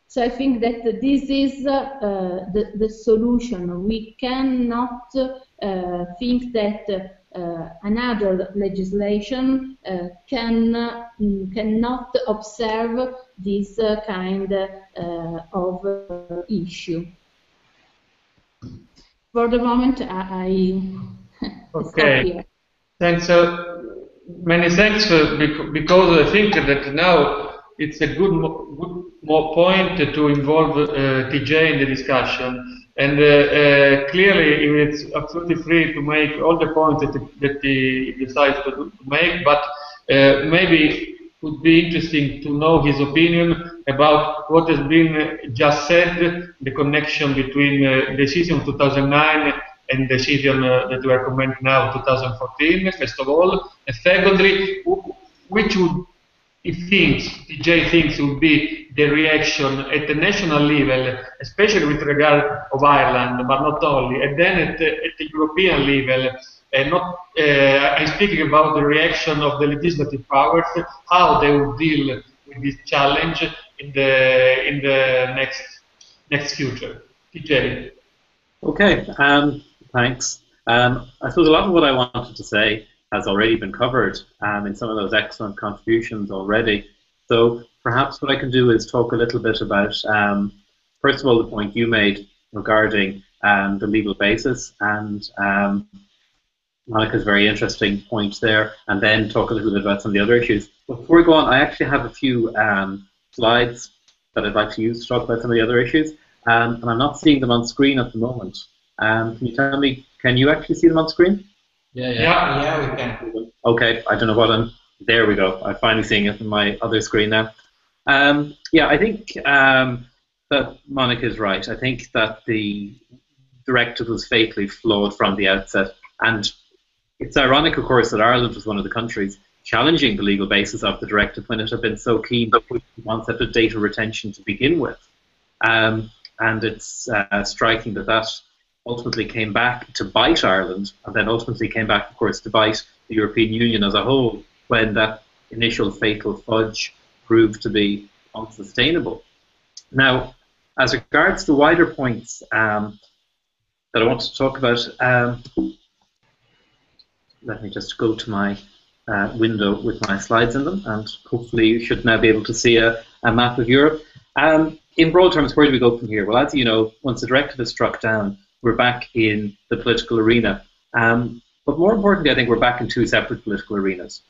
So I think that this is the solution. We cannot think that another legislation cannot observe this kind of issue. For the moment, I stop here. Thanks. Many thanks, because I think that now it's a good point to involve TJ in the discussion. And clearly, it's absolutely free to make all the points that he decides to make, but maybe it would be interesting to know his opinion about what has been just said, the connection between decision 2009 and decision that we are commenting now, 2014, first of all. And secondly, which would TJ thinks would be the reaction at the national level, especially with regard of Ireland, but not only, and then at the European level, and not, I'm speaking about the reaction of the legislative powers, how they will deal with this challenge in the next future. TJ. Okay, thanks. I suppose a lot of what I wanted to say has already been covered in some of those excellent contributions already. So perhaps what I can do is talk a little bit about, first of all, the point you made regarding the legal basis, and Monica's very interesting point there, and then talk a little bit about some of the other issues. But before we go on, I actually have a few slides that I'd like to use to talk about some of the other issues, and I'm not seeing them on screen at the moment. Can you tell me, can you actually see them on screen? Yeah, we can. Okay, I don't know what there we go. I'm finally seeing it on my other screen now. Yeah, I think that Monica is right. I think that the directive was fatally flawed from the outset. And it's ironic, of course, that Ireland was one of the countries challenging the legal basis of the directive when it had been so keen to push the concept of data retention to begin with. And it's striking that ultimately came back to bite Ireland, and then ultimately came back, of course, to bite the European Union as a whole when that initial fatal fudge proved to be unsustainable. Now, as regards the wider points that I want to talk about, let me just go to my window with my slides in them, and hopefully you should now be able to see a map of Europe. In broad terms, where do we go from here? Well, as you know, once the directive is struck down, we're back in the political arena. But more importantly, I think we're back in two separate political arenas.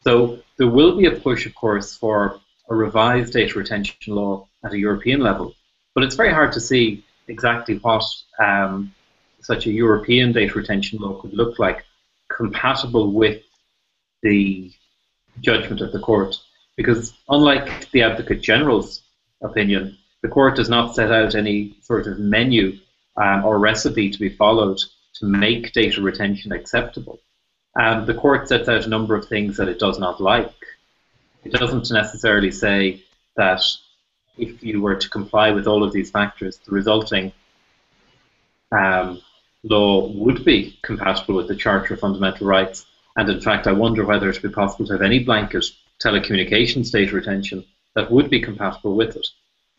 So there will be a push, of course, for a revised data retention law at a European level. But it's very hard to see exactly what such a European data retention law could look like, compatible with the judgment of the court. Because unlike the Advocate General's opinion, the court does not set out any sort of menu or recipe to be followed to make data retention acceptable. The court sets out a number of things that it does not like. It doesn't necessarily say that if you were to comply with all of these factors, the resulting law would be compatible with the Charter of Fundamental Rights. And in fact, I wonder whether it would be possible to have any blanket telecommunications data retention that would be compatible with it.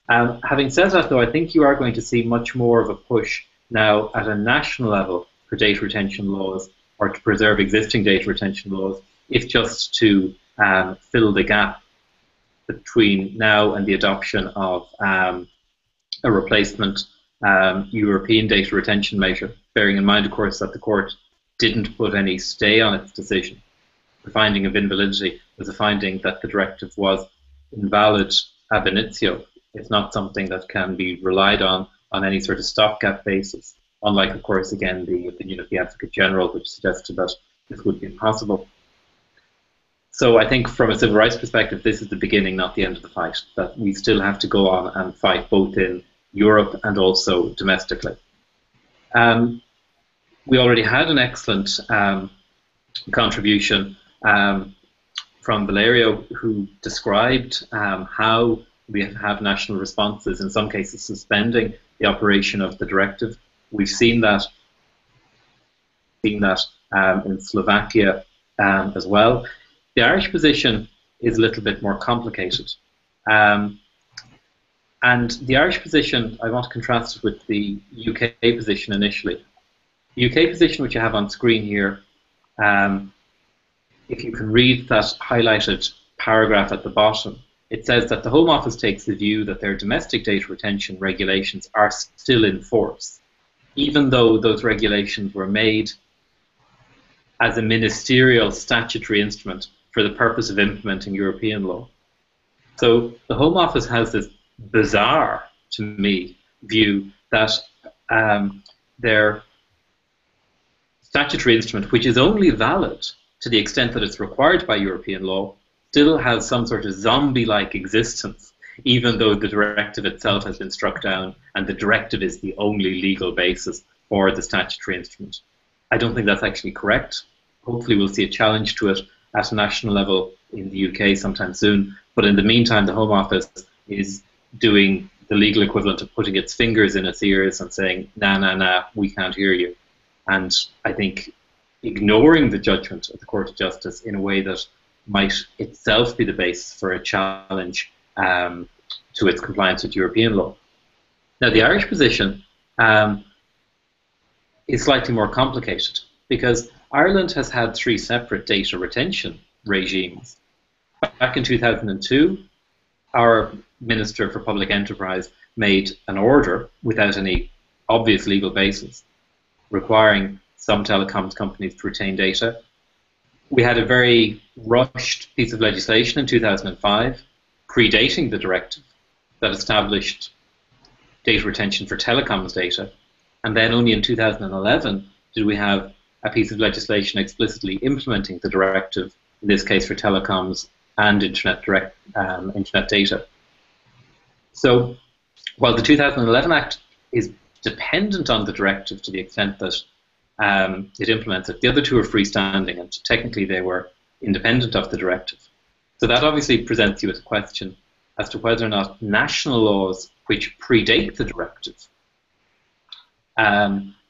Having said that, though, I think you are going to see much more of a push now at a national level for data retention laws, or to preserve existing data retention laws, if just to fill the gap between now and the adoption of a replacement European data retention measure, bearing in mind, of course, that the court didn't put any stay on its decision. The finding of invalidity was a finding that the directive was invalid ab initio. It's not something that can be relied on any sort of stopgap basis, unlike, of course, again, the opinion of the Advocate General, which suggested that this would be impossible. So I think from a civil rights perspective, this is the beginning, not the end of the fight, that we still have to go on and fight both in Europe and also domestically. We already had an excellent contribution from Valerio, who described how we have national responses, in some cases suspending the operation of the directive. We've seen that in Slovakia as well. The Irish position is a little bit more complicated. And the Irish position, I want to contrast it with the UK position initially. The UK position, which you have on screen here, if you can read that highlighted paragraph at the bottom, it says that the Home Office takes the view that their domestic data retention regulations are still in force, even though those regulations were made as a ministerial statutory instrument for the purpose of implementing European law. So the Home Office has this bizarre, to me, view that their statutory instrument, which is only valid to the extent that it's required by European law, still has some sort of zombie-like existence, even though the directive itself has been struck down and the directive is the only legal basis for the statutory instrument. I don't think that's actually correct. Hopefully we'll see a challenge to it at a national level in the UK sometime soon. But in the meantime, the Home Office is doing the legal equivalent of putting its fingers in its ears and saying, nah, we can't hear you. And I think ignoring the judgment of the Court of Justice in a way that might itself be the basis for a challenge to its compliance with European law. Now, the Irish position is slightly more complicated because Ireland has had 3 separate data retention regimes. Back in 2002, our Minister for Public Enterprise made an order without any obvious legal basis requiring some telecoms companies to retain data. We had a very rushed piece of legislation in 2005, predating the directive, that established data retention for telecoms data. And then only in 2011 did we have a piece of legislation explicitly implementing the directive, in this case for telecoms and internet data. So while the 2011 Act is dependent on the directive to the extent that it implements it, the other 2 are freestanding, and technically they were independent of the directive. So that obviously presents you with a question as to whether or not national laws which predate the directive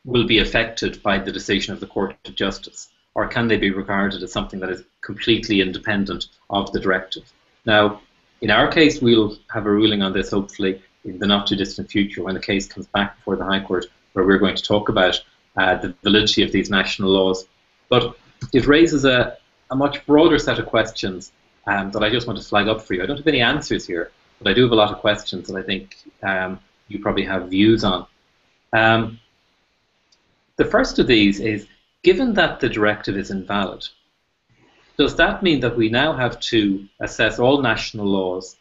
will be affected by the decision of the Court of Justice, or can they be regarded as something that is completely independent of the directive? Now, in our case, we'll have a ruling on this hopefully in the not too distant future when the case comes back before the High Court, where we're going to talk about the validity of these national laws. But it raises a much broader set of questions that I just want to flag up for you. I don't have any answers here, but I do have a lot of questions that I think you probably have views on. The first of these is, given that the directive is invalid, does that mean that we now have to assess all national laws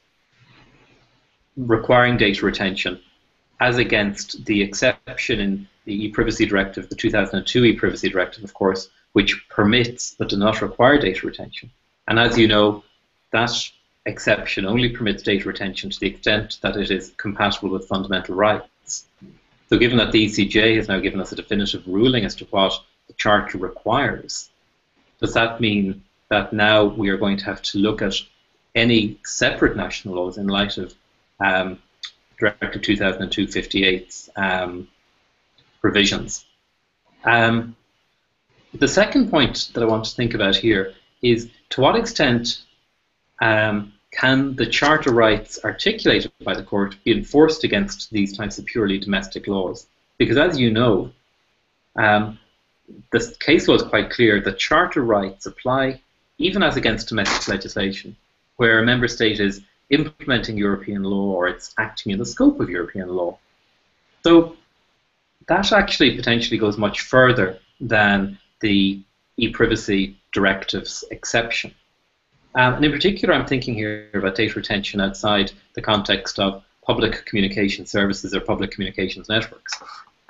requiring data retention as against the exception in the e-privacy directive, the 2002 e-privacy directive, of course, which permits but does not require data retention? And as you know, that exception only permits data retention to the extent that it is compatible with fundamental rights. So given that the ECJ has now given us a definitive ruling as to what the Charter requires, does that mean that now we are going to have to look at any separate national laws in light of Directive 2002/58's provisions? The second point that I want to think about here is, to what extent can the charter rights articulated by the court be enforced against these types of purely domestic laws? Because as you know, the case law is quite clear that charter rights apply even as against domestic legislation, where a member state is implementing European law or it's acting in the scope of European law. So that actually potentially goes much further than the e-privacy directive's exception. And in particular, I'm thinking here about data retention outside the context of public communication services or public communications networks.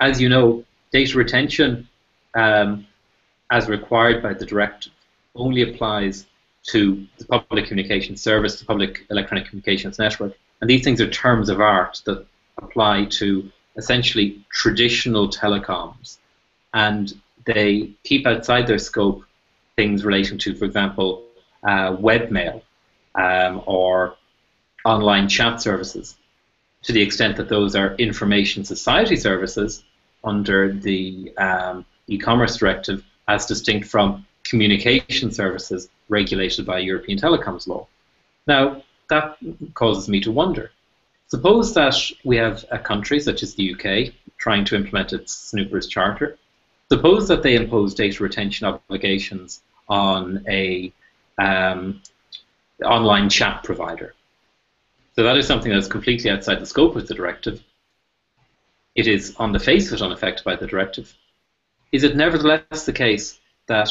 As you know, data retention, as required by the directive, only applies to the public communication service, the public electronic communications network, and these things are terms of art that apply to essentially traditional telecoms, and they keep outside their scope things relating to, for example, webmail or online chat services, to the extent that those are information society services under the e-commerce directive, as distinct from communication services regulated by European telecoms law. Now, that causes me to wonder. Suppose that we have a country such as the UK trying to implement its Snoopers Charter. Suppose that they impose data retention obligations on a online chat provider. So that is something that is completely outside the scope of the directive. It is on the face of it unaffected by the directive. Is it nevertheless the case that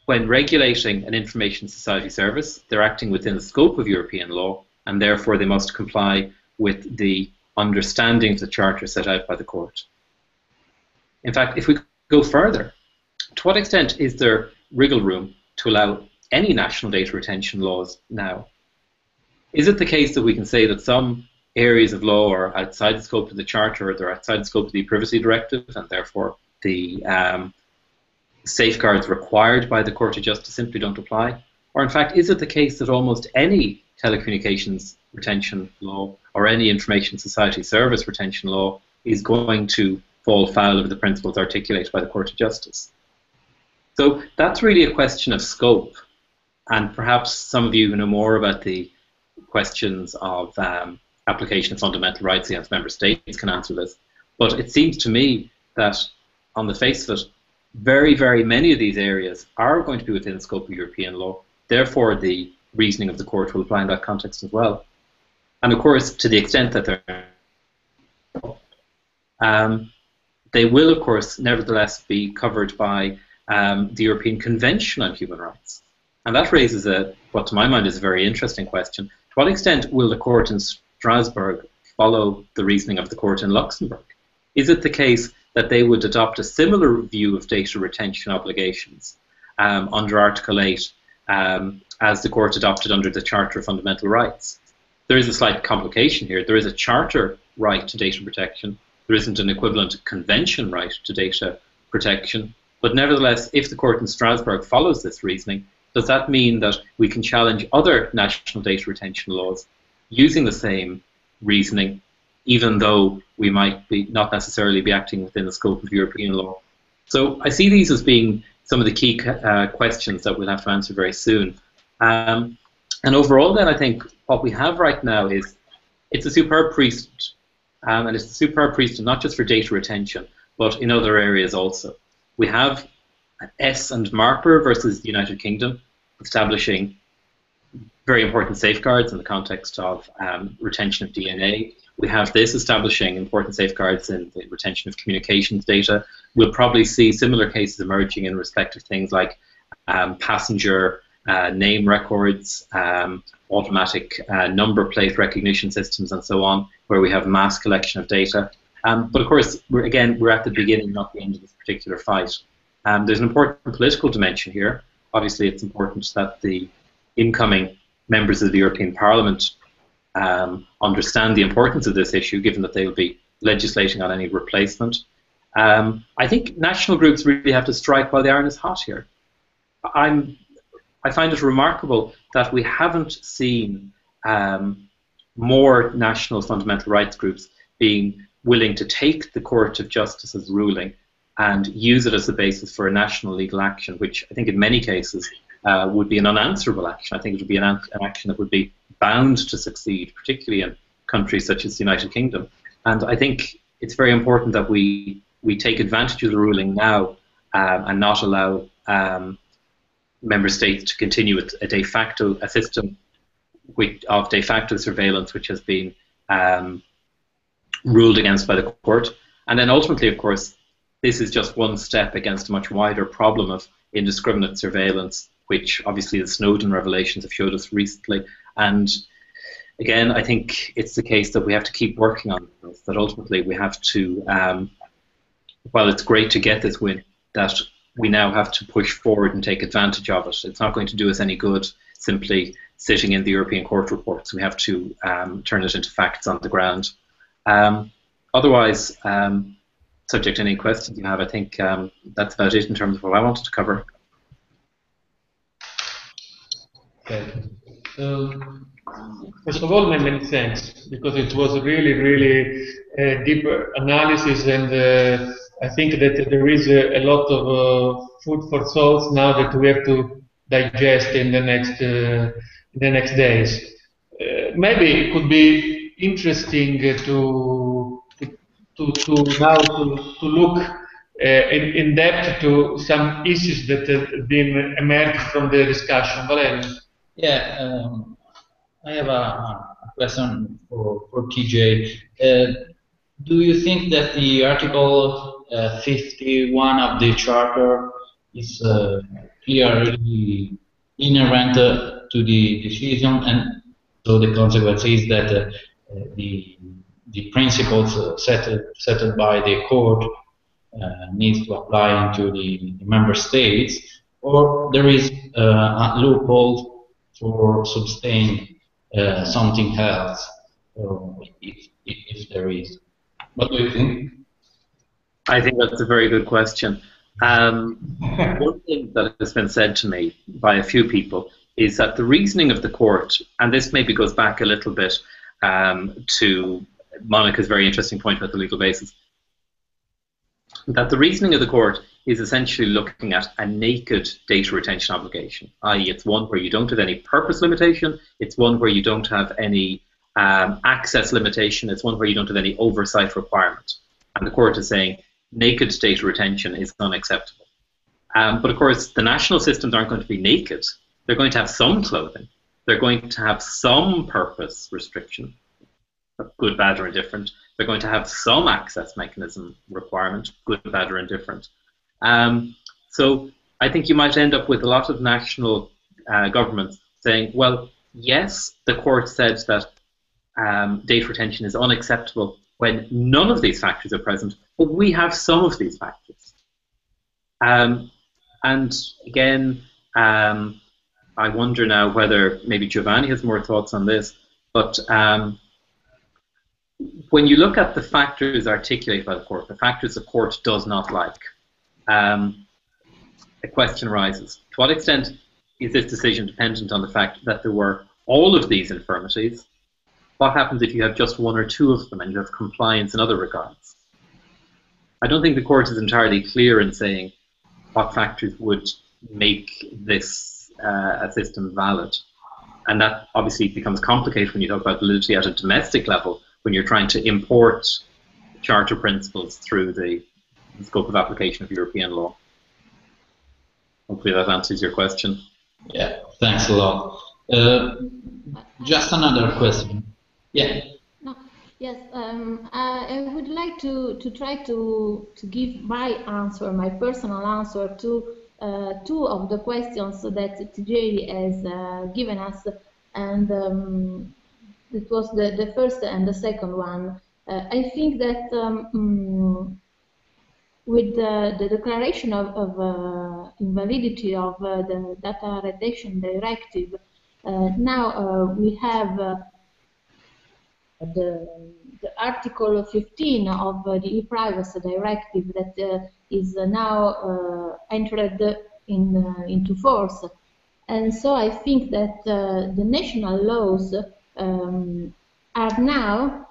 when regulating an information society service, they're acting within the scope of European law, and therefore they must comply with the understanding of the Charter set out by the court? In fact, if we go further, to what extent is there wriggle room to allow any national data retention laws now? Is it the case that we can say that some areas of law are outside the scope of the Charter, or they're outside the scope of the privacy directive, and therefore the safeguards required by the Court of Justice simply don't apply? Or in fact, is it the case that almost any telecommunications retention law or any information society service retention law is going to fall foul of the principles articulated by the Court of Justice? So that's really a question of scope, and perhaps some of you who know more about the questions of application of fundamental rights against member states can answer this. But it seems to me that on the face of it, very, very many of these areas are going to be within the scope of European law. Therefore, the reasoning of the court will apply in that context as well. And of course, to the extent that they will, of course, nevertheless be covered by the European Convention on Human Rights. And that raises what to my mind is a very interesting question. To what extent will the court in Strasbourg follow the reasoning of the court in Luxembourg? Is it the case that they would adopt a similar view of data retention obligations under Article 8 as the court adopted under the Charter of Fundamental Rights? There is a slight complication here. There is a charter right to data protection. There isn't an equivalent convention right to data protection. But nevertheless, if the court in Strasbourg follows this reasoning, does that mean that we can challenge other national data retention laws using the same reasoning, even though we might not necessarily be acting within the scope of European law? So I see these as being some of the key questions that we'll have to answer very soon. And overall then, I think what we have right now is it's a superb precedent. And it's a superb precedent not just for data retention, but in other areas also. We have S and Marper versus the United Kingdom establishing very important safeguards in the context of retention of DNA. We have this establishing important safeguards in the retention of communications data. We'll probably see similar cases emerging in respect of things like passenger name records, automatic number plate recognition systems, and so on, where we have mass collection of data. But of course, we're at the beginning, not the end of this particular fight. There's an important political dimension here. Obviously, it's important that the incoming members of the European Parliament understand the importance of this issue, given that they will be legislating on any replacement. I think national groups really have to strike while the iron is hot here. I find it remarkable that we haven't seen more national fundamental rights groups being willing to take the Court of Justice's ruling and use it as the basis for a national legal action, which I think in many cases would be an unanswerable action. I think it would be an action that would be bound to succeed, particularly in countries such as the United Kingdom. And I think it's very important that we take advantage of the ruling now and not allow member states to continue with a system of de facto surveillance which has been ruled against by the court. And then ultimately, of course, this is just one step against a much wider problem of indiscriminate surveillance, which obviously the Snowden revelations have showed us recently. And again, I think it's the case that we have to keep working on this, that ultimately we have to, while it's great to get this win, that we now have to push forward and take advantage of it. It's not going to do us any good simply sitting in the European Court reports. We have to turn it into facts on the ground. Otherwise, subject to any questions you have, I think that's about it in terms of what I wanted to cover. Okay. First of all, many thanks, because it was a really deep analysis, and I think that there is a lot of food for thought now that we have to digest in the next days. Maybe it could be interesting to look in depth to some issues that have been emerged from the discussion. Valerio? Yeah, I have a question for TJ. Do you think that the Article 51 of the Charter is clearly inherent to the decision, and so the consequence is that the principles settled by the court needs to apply into the member states, or there is a loophole for sustain something else, if there is? What do you think? I think that's a very good question. One thing that has been said to me by a few people is that the reasoning of the court, and this maybe goes back a little bit to Monica's very interesting point about the legal basis, that the reasoning of the court is essentially looking at a naked data retention obligation, i.e. it's one where you don't have any purpose limitation, it's one where you don't have any access limitation, it's one where you don't have any oversight requirement. And the court is saying naked data retention is unacceptable. But of course, the national systems aren't going to be naked. They're going to have some clothing. They're going to have some purpose restriction, good, bad, or indifferent. They're going to have some access mechanism requirement, good, bad, or indifferent. So I think you might end up with a lot of national governments saying, well, yes, the court said that data retention is unacceptable when none of these factors are present, but we have some of these factors. And again, I wonder now whether maybe Giovanni has more thoughts on this, but when you look at the factors articulated by the court, the factors the court does not like, a question arises. To what extent is this decision dependent on the fact that there were all of these infirmities? What happens if you have just one or two of them and you have compliance in other regards? I don't think the court is entirely clear in saying what factors would make this a system valid. And that obviously becomes complicated when you talk about validity at a domestic level, when you're trying to import charter principles through the scope of application of European law. Hopefully that answers your question. Yeah, thanks a lot. Just another question. Yeah. No, yes, I would like to try to give my answer, my personal answer to two of the questions that TJ has given us, and it was the first and the second one. I think that with the declaration of invalidity of the Data Retention Directive, now we have the Article 15 of the e-Privacy Directive that is now entered into force. And so I think that the national laws are now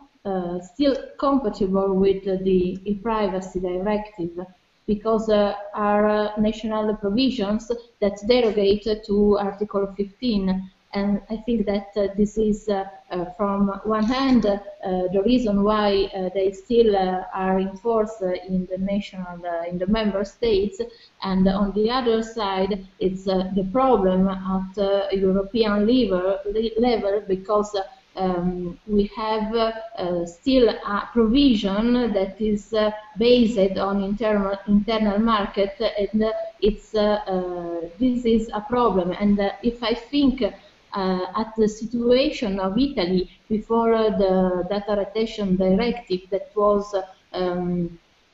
still compatible with the e-Privacy Directive. because are national provisions that derogate to Article 15. And I think that this is, from one hand, the reason why they still are in force in the member states, and on the other side, it's the problem at European level because we have still a provision that is based on internal market, and it's this is a problem. And if I think at the situation of Italy before the Data Retention Directive, that was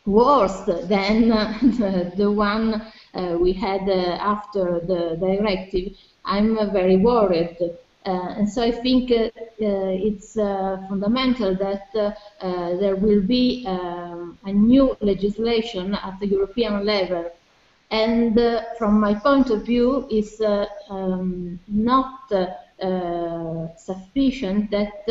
worse than the one we had after the directive, I'm very worried. And so I think it's fundamental that there will be a new legislation at the European level. And from my point of view, it's not sufficient that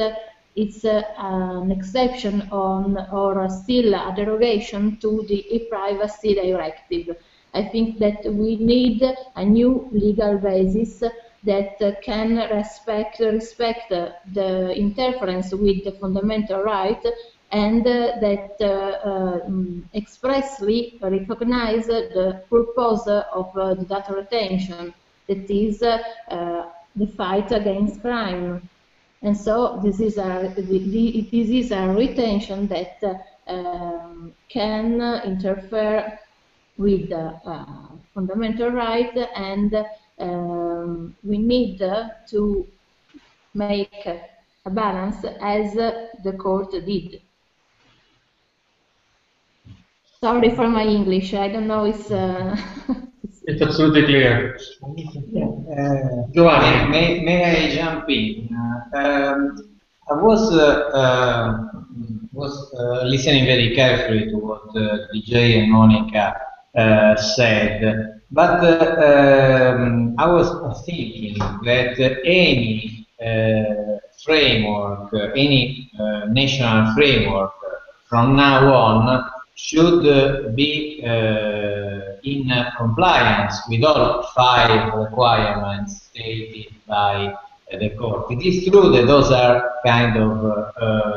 it's an exception on, or still a derogation to the e-privacy directive. I think that we need a new legal basis that can respect the interference with the fundamental right, and that expressly recognize the purpose of the data retention, that is the fight against crime. And so this is a retention that can interfere with the fundamental right, and we need to make a balance as the court did. Sorry for my English. I don't know. It's it's absolutely clear. May I jump in? I was listening very carefully to what DJ and Monica said, but I was thinking that any framework, any national framework from now on should be in compliance with all 5 requirements stated by the court. It is true that those are kind of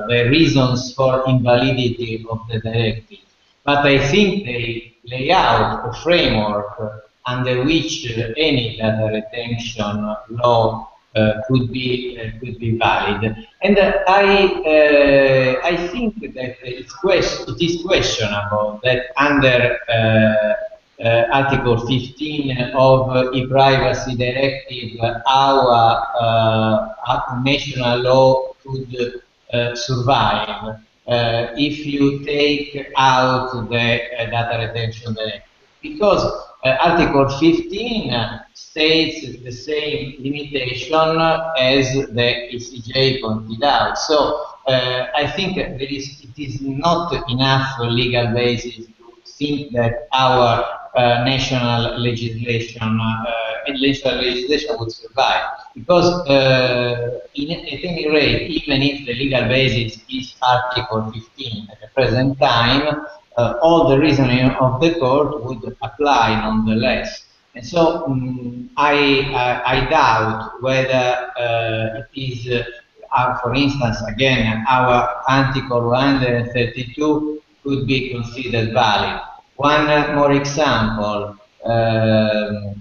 the reasons for invalidity of the directive, but I think they lay out a framework under which any data retention law could be valid. And I think that it is questionable that under Article 15 of e-privacy directive, our national law could survive if you take out the data retention directive, because Article 15 states the same limitation as the ECJ pointed out. So I think it is not enough legal basis to think that our national legislation would survive, because at any rate, even if the legal basis is Article 15 at the present time, all the reasoning of the court would apply nonetheless. And so I doubt whether it is, for instance, again, our Article 132 could be considered valid. One more example,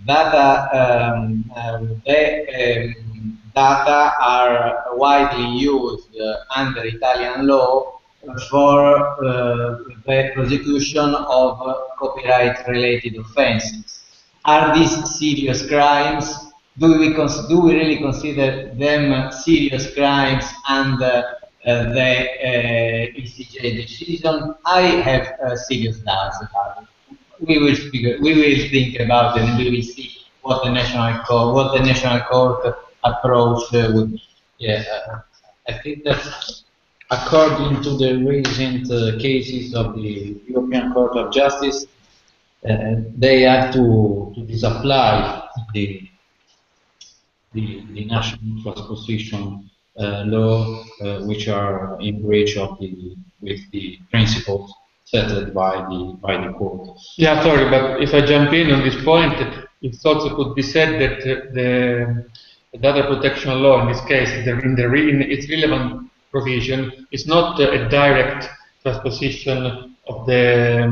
data are widely used under Italian law for the prosecution of copyright-related offenses. Are these serious crimes? Do we really consider them serious crimes under the ECJ decision? I have serious doubts about it. We will think about it, and we will see what the national court approach would be. Yeah, I think that according to the recent cases of the European Court of Justice, they have to disapply the national transposition law, which are in breach of with the principles set by the court. Yeah, sorry, but if I jump in on this point, it also could be said that the data protection law, in this case, in its relevant provision, is not a direct transposition of the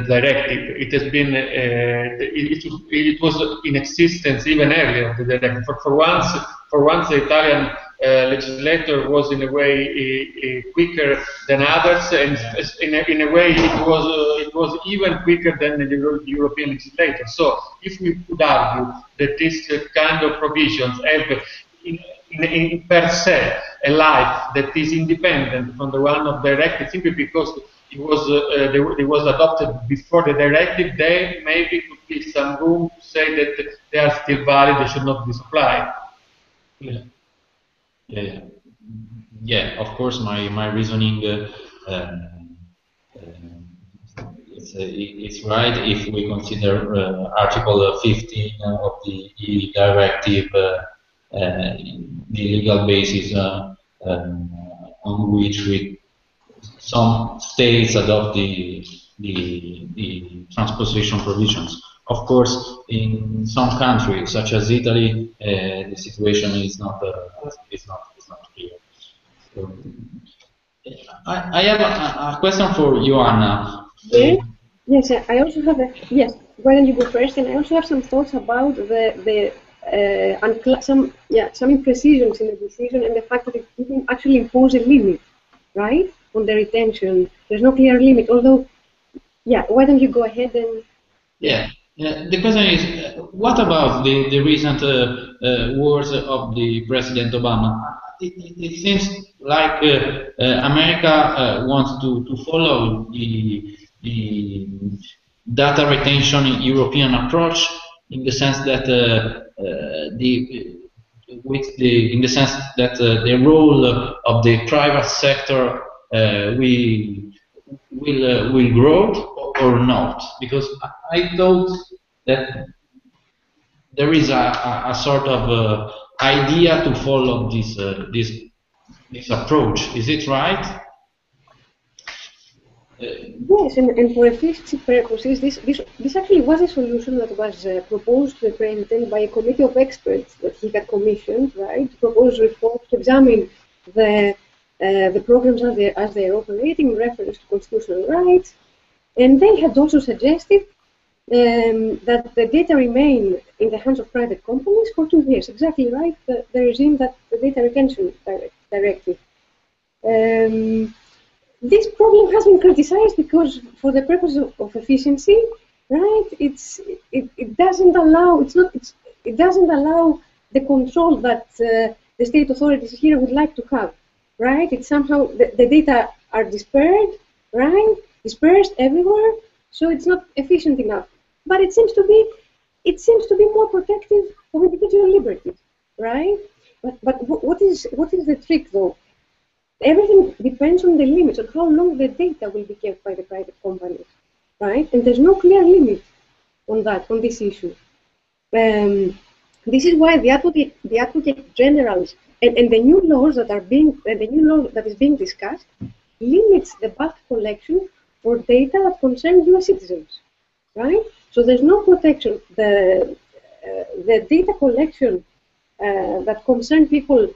directive. It has been it was in existence even earlier of the directive. For once, the Italian legislator was in a way quicker than others, and in a way it was even quicker than the European legislator. So if we could argue that this kind of provisions have in per se a life that is independent from the one of directive, simply because it was adopted before the directive, there maybe could be some room to say that they are still valid, they should not be supplied. Yeah, of course, my reasoning it's right if we consider Article 15 of the EU directive the legal basis on which some states adopt the transposition provisions. Of course, in some countries, such as Italy, the situation is not clear. So, I have a question for you, Anna. Yes, I also have yes. Why don't you go first? And I also have some thoughts about some imprecisions in the decision and the fact that it didn't actually impose a limit, right, on the retention. There's no clear limit. Although, yeah, why don't you go ahead and? Yeah. The question is, what about the recent words of the President Obama? It seems like America wants to follow the data retention European approach, in the sense that the role of the private sector will grow or not, because I thought that there is a sort of idea to follow this approach. Is it right? Yes, and for efficiency purposes, this actually was a solution that was proposed to the President by a committee of experts that he had commissioned, right, to propose reforms to examine the programs as they are operating in reference to constitutional rights. And they had also suggested that the data remain in the hands of private companies for 2 years. Exactly right, the regime that the Data Retention Directive. This problem has been criticized because, for the purpose of efficiency, right? It doesn't allow the control that the state authorities here would like to have, right? It's somehow the data are dispersed, right? Dispersed everywhere, so it's not efficient enough. But it seems to be more protective of individual liberties, right? But what is the trick though? Everything depends on the limits, on how long the data will be kept by the private companies, right? And there's no clear limit on this issue. This is why the Advocate Generals and the new laws that is being discussed limits the bulk collection for data that concern U.S. citizens, right? So there's no protection. The data collection that concern people,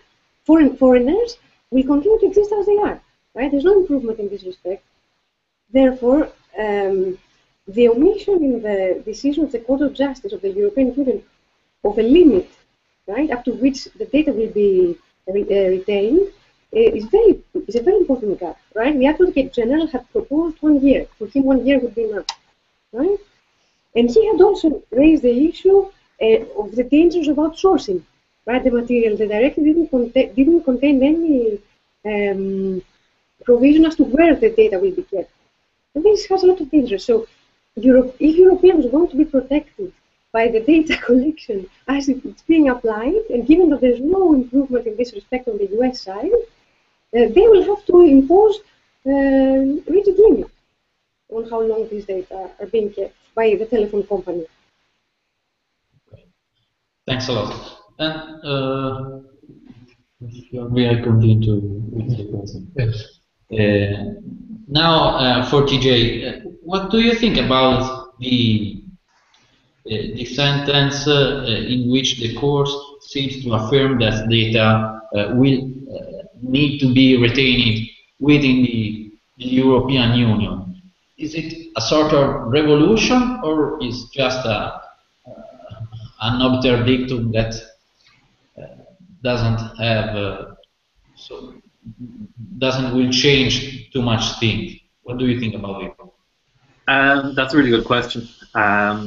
foreigners, will continue to exist as they are, right? There's no improvement in this respect. Therefore, the omission in the decision of the Court of Justice of the European Union of a limit, right, up to which the data will be retained is a very important gap, right? The Advocate General had proposed 1 year. For him, 1 year would be enough, right? And he had also raised the issue of the dangers of outsourcing, right? The material, the directive didn't contain any provision as to where the data will be kept. And this has a lot of dangers. So, if Europeans want to be protected by the data collection as it's being applied, and given that there's no improvement in this respect on the US side, they will have to impose rigid limits on how long these data are being kept by the telephone company. Thanks a lot. And may I continue with the question? Yes. Now, for TJ, what do you think about the sentence in which the court seems to affirm that data will need to be retained within the European Union? Is it a sort of revolution, or is just an obiter dictum that doesn't have doesn't will change too much things? What do you think about it? That's a really good question,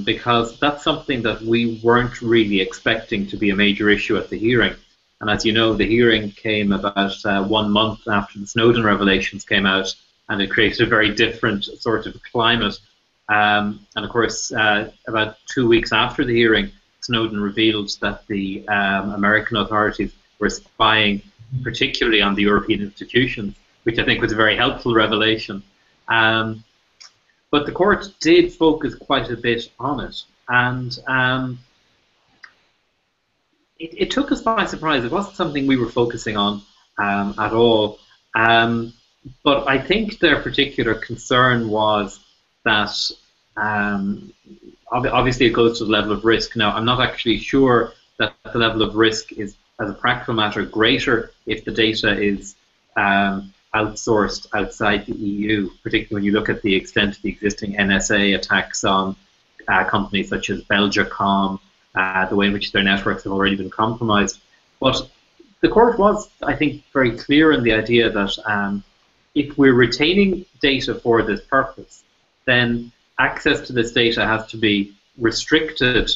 because that's something that we weren't really expecting to be a major issue at the hearing. And as you know, the hearing came about 1 month after the Snowden revelations came out, and it created a very different sort of climate. And of course, about 2 weeks after the hearing, Snowden revealed that the American authorities were spying particularly on the European institutions, which I think was a very helpful revelation. But the court did focus quite a bit on it, and it took us by surprise. It wasn't something we were focusing on at all. But I think their particular concern was that obviously it goes to the level of risk. Now, I'm not actually sure that the level of risk is, as a practical matter, greater if the data is outsourced outside the EU, particularly when you look at the extent of the existing NSA attacks on companies such as Belgacom, the way in which their networks have already been compromised. But the court was, I think, very clear in the idea that if we're retaining data for this purpose, then access to this data has to be restricted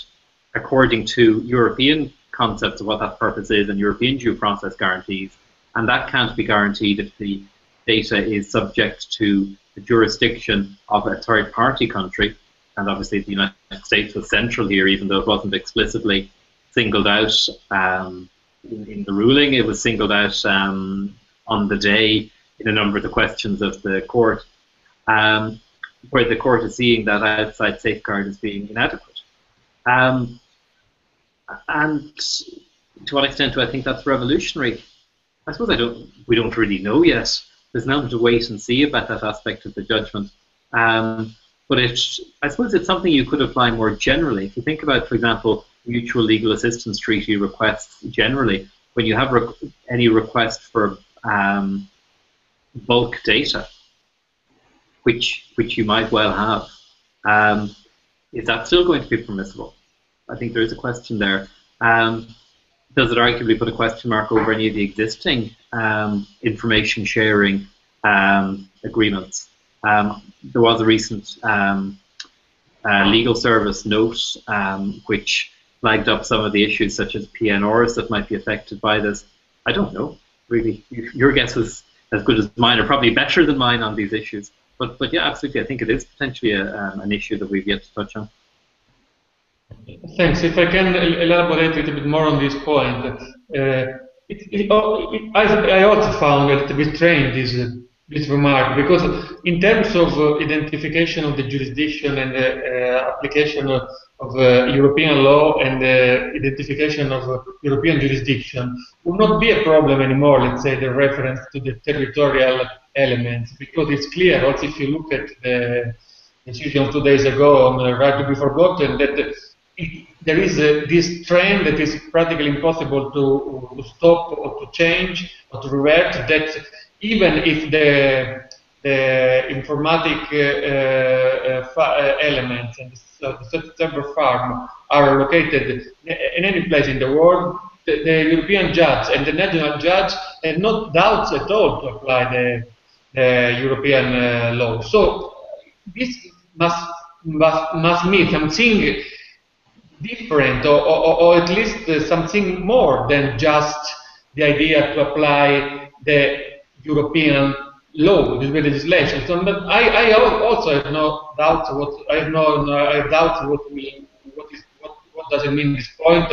according to European concepts of what that purpose is and European due process guarantees. And that can't be guaranteed if the data is subject to the jurisdiction of a third-party country. And obviously the United States was central here, even though it wasn't explicitly singled out in the ruling. It was singled out on the day in a number of the questions of the court, where the court is seeing that outside safeguard as being inadequate. And to what extent do I think that's revolutionary? I suppose we don't really know yet. There's nothing to wait and see about that aspect of the judgment. But I suppose it's something you could apply more generally. If you think about, for example, mutual legal assistance treaty requests generally, when you have any request for bulk data, which you might well have, is that still going to be permissible? I think there is a question there. Does it arguably put a question mark over any of the existing information sharing agreements? There was a recent legal service note which flagged up some of the issues such as PNRs that might be affected by this. I don't know, really. Your guess is as good as mine, or probably better than mine on these issues. But yeah, absolutely, I think it is potentially an issue that we've yet to touch on. Thanks. If I can elaborate a little bit more on this point, I also found a little bit strange this remark, because in terms of identification of the jurisdiction and application of European law and identification of European jurisdiction will not be a problem anymore, let's say, the reference to the territorial elements, because it's clear, also if you look at the decision 2 days ago on the right to be forgotten, that there is this trend that is practically impossible to stop or to change or to revert, that even if the informatic elements and the server farm are located in any place in the world, the European judge and the national judge have no doubts at all to apply the European law. So this must mean something different, or at least something more than just the idea to apply the European law, the legislation. So, but I also have no doubts. I have doubts what does it mean this point,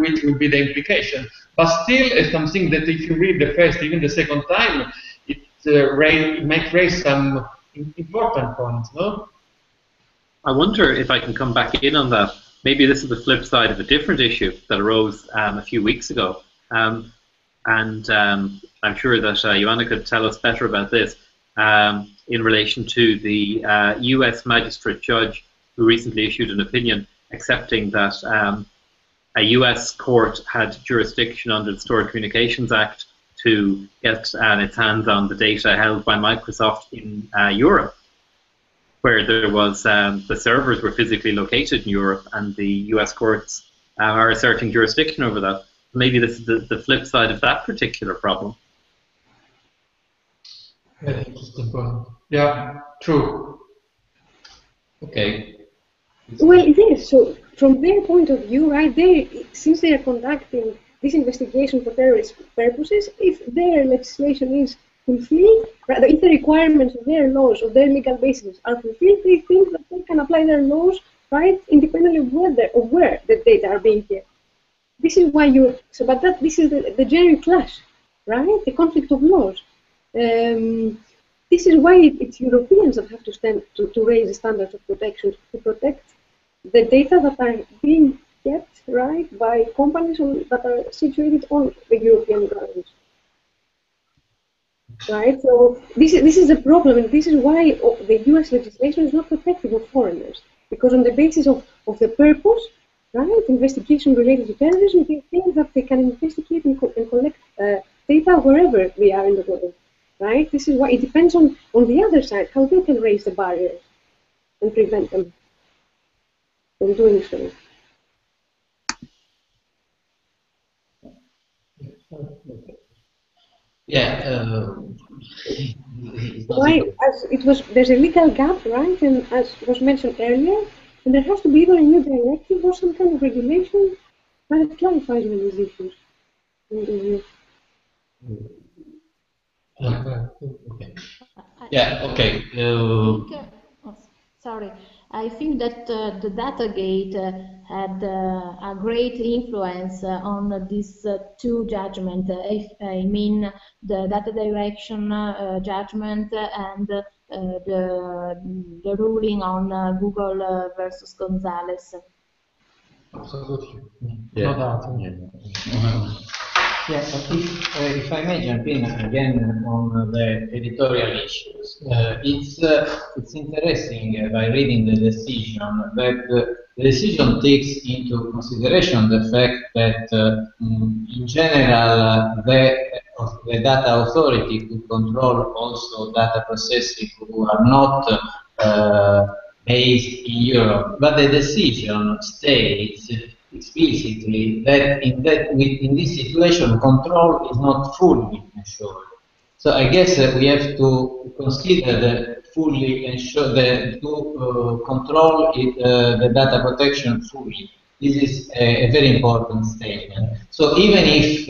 which will be the implication. But still, it's something that if you read the first, even the second time, it might raise some important points, no? I wonder if I can come back in on that. Maybe this is the flip side of a different issue that arose a few weeks ago. And I'm sure that Joanna could tell us better about this. in relation to the US magistrate judge who recently issued an opinion accepting that a US court had jurisdiction under the Stored Communications Act to get its hands on the data held by Microsoft in Europe, where there was the servers were physically located in Europe, and the US courts are asserting jurisdiction over that. Maybe this is the flip side of that particular problem. Very interesting point. Yeah, true. Okay. Well, it is. So, from their point of view, right, since they are conducting this investigation for terrorist purposes, if their legislation is fulfilled, rather, if the requirements of their laws, of their legal basis are fulfilled, they think that they can apply their laws, right, independently of where the data are being kept. This is why this is the genuine clash, right, the conflict of laws. This is why it's Europeans that have to stand to raise the standards of protection to protect the data that are being kept, right, by companies that are situated on the European grounds. Right, so this is a problem, and this is why the US legislation is not protective of foreigners, because on the basis of the purpose, right, investigation related to terrorism, they think that they can investigate and collect data wherever they are in the world. Right? This is why it depends on the other side, how they can raise the barriers and prevent them from doing so. Yeah. Why? There's a legal gap, right? And as was mentioned earlier, and there has to be either a new directive or some kind of regulation that clarifies all these issues. Okay. Yeah, okay. Sorry, I think that the Datagate had a great influence on these two judgments. I mean, the data direction judgment and the ruling on Google versus Gonzalez. Absolutely. Yeah. No doubt. Yeah. Yeah, if I may jump in again on the editorial issues, it's interesting by reading the decision that the decision takes into consideration the fact that in general the data authority could control also data processing who are not based in Europe, but the decision states explicitly that in this situation control is not fully ensured. So I guess we have to consider the fully ensure to control the data protection fully. This is a very important statement. So even if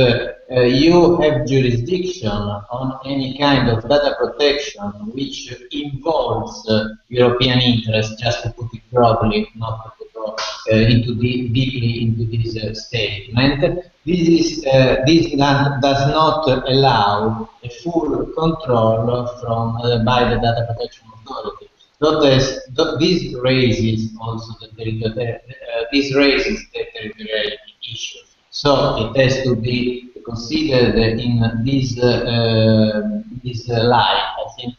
you have jurisdiction on any kind of data protection which involves European interests, just to put it broadly, not to go deeply into this statement, this does not allow a full control from by the data protection authority. This raises also the territorial issue. So it has to be considered in this light. I think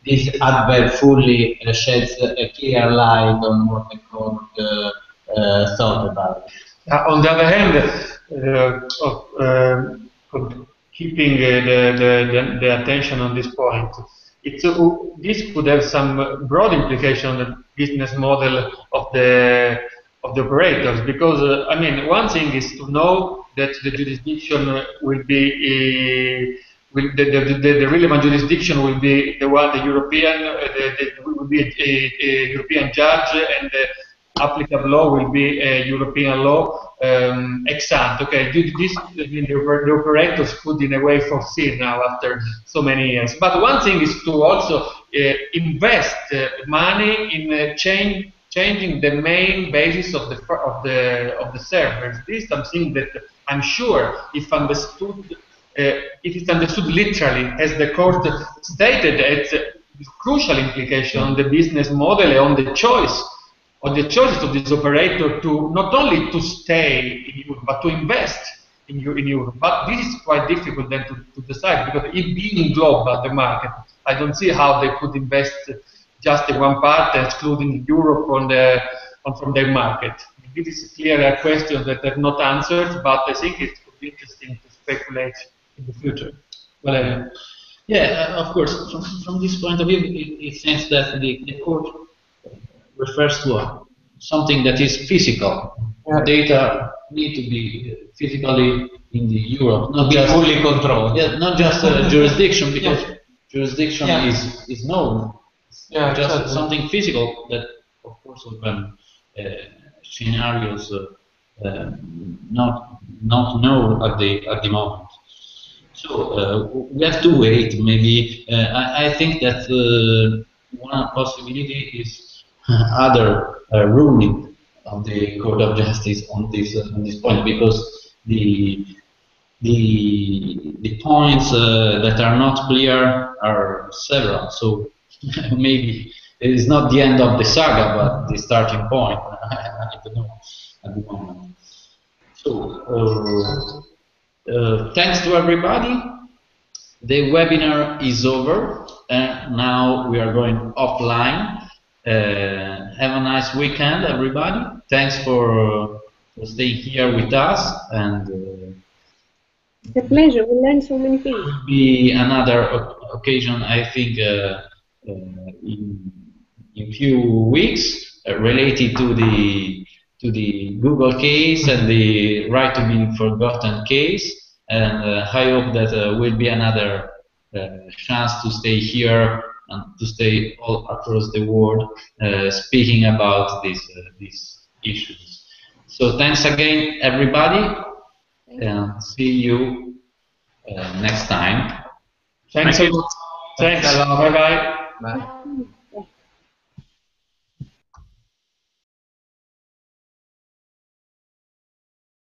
this advert fully sheds a clear light on what the court thought about it. On the other hand, keeping the attention on this point, this could have some broad implication on the business model of the operators, because I mean, one thing is to know that the jurisdiction will be the relevant jurisdiction will be the one, the European, will be a European judge, and the applicable law will be a European law ex ante. Okay, the operators could in a way foresee now after so many years. But one thing is to also invest money in changing the main basis of the servers. This is something that I'm sure, if it's understood literally, as the court stated, it's a crucial implication on the business model and on the choices of this operator to not only to stay in Europe, but to invest in Europe. But this is quite difficult then to decide, because if being global, the market, I don't see how they could invest just in one part, excluding Europe from their market. This is clearly a question that I've not answered, but I think it could be interesting to speculate in the future. Well, yeah, of course. From this point of view, it seems that the code refers to something that is physical. Yeah. Data need to be physically in the Europe, not just fully controlled. Yeah, not just jurisdiction, because jurisdiction is known. Yeah, just something physical that, of course, open scenarios not known at the moment. So we have to wait. Maybe I think that one possibility is other ruling of the Court of Justice on this point, because the points that are not clear are several. So maybe it is not the end of the saga, but the starting point. I don't know at the moment. So thanks to everybody. The webinar is over, and now we are going offline. Have a nice weekend, everybody. Thanks for staying here with us, and it's a pleasure. We learned so many things. Will be another occasion, I think, in few weeks, related to the Google case and the right to be forgotten case. And I hope that will be another chance to stay here and to stay all across the world speaking about these issues. So thanks again, everybody, and see you next time. Thanks a lot. Thanks a lot. Bye-bye. Bye.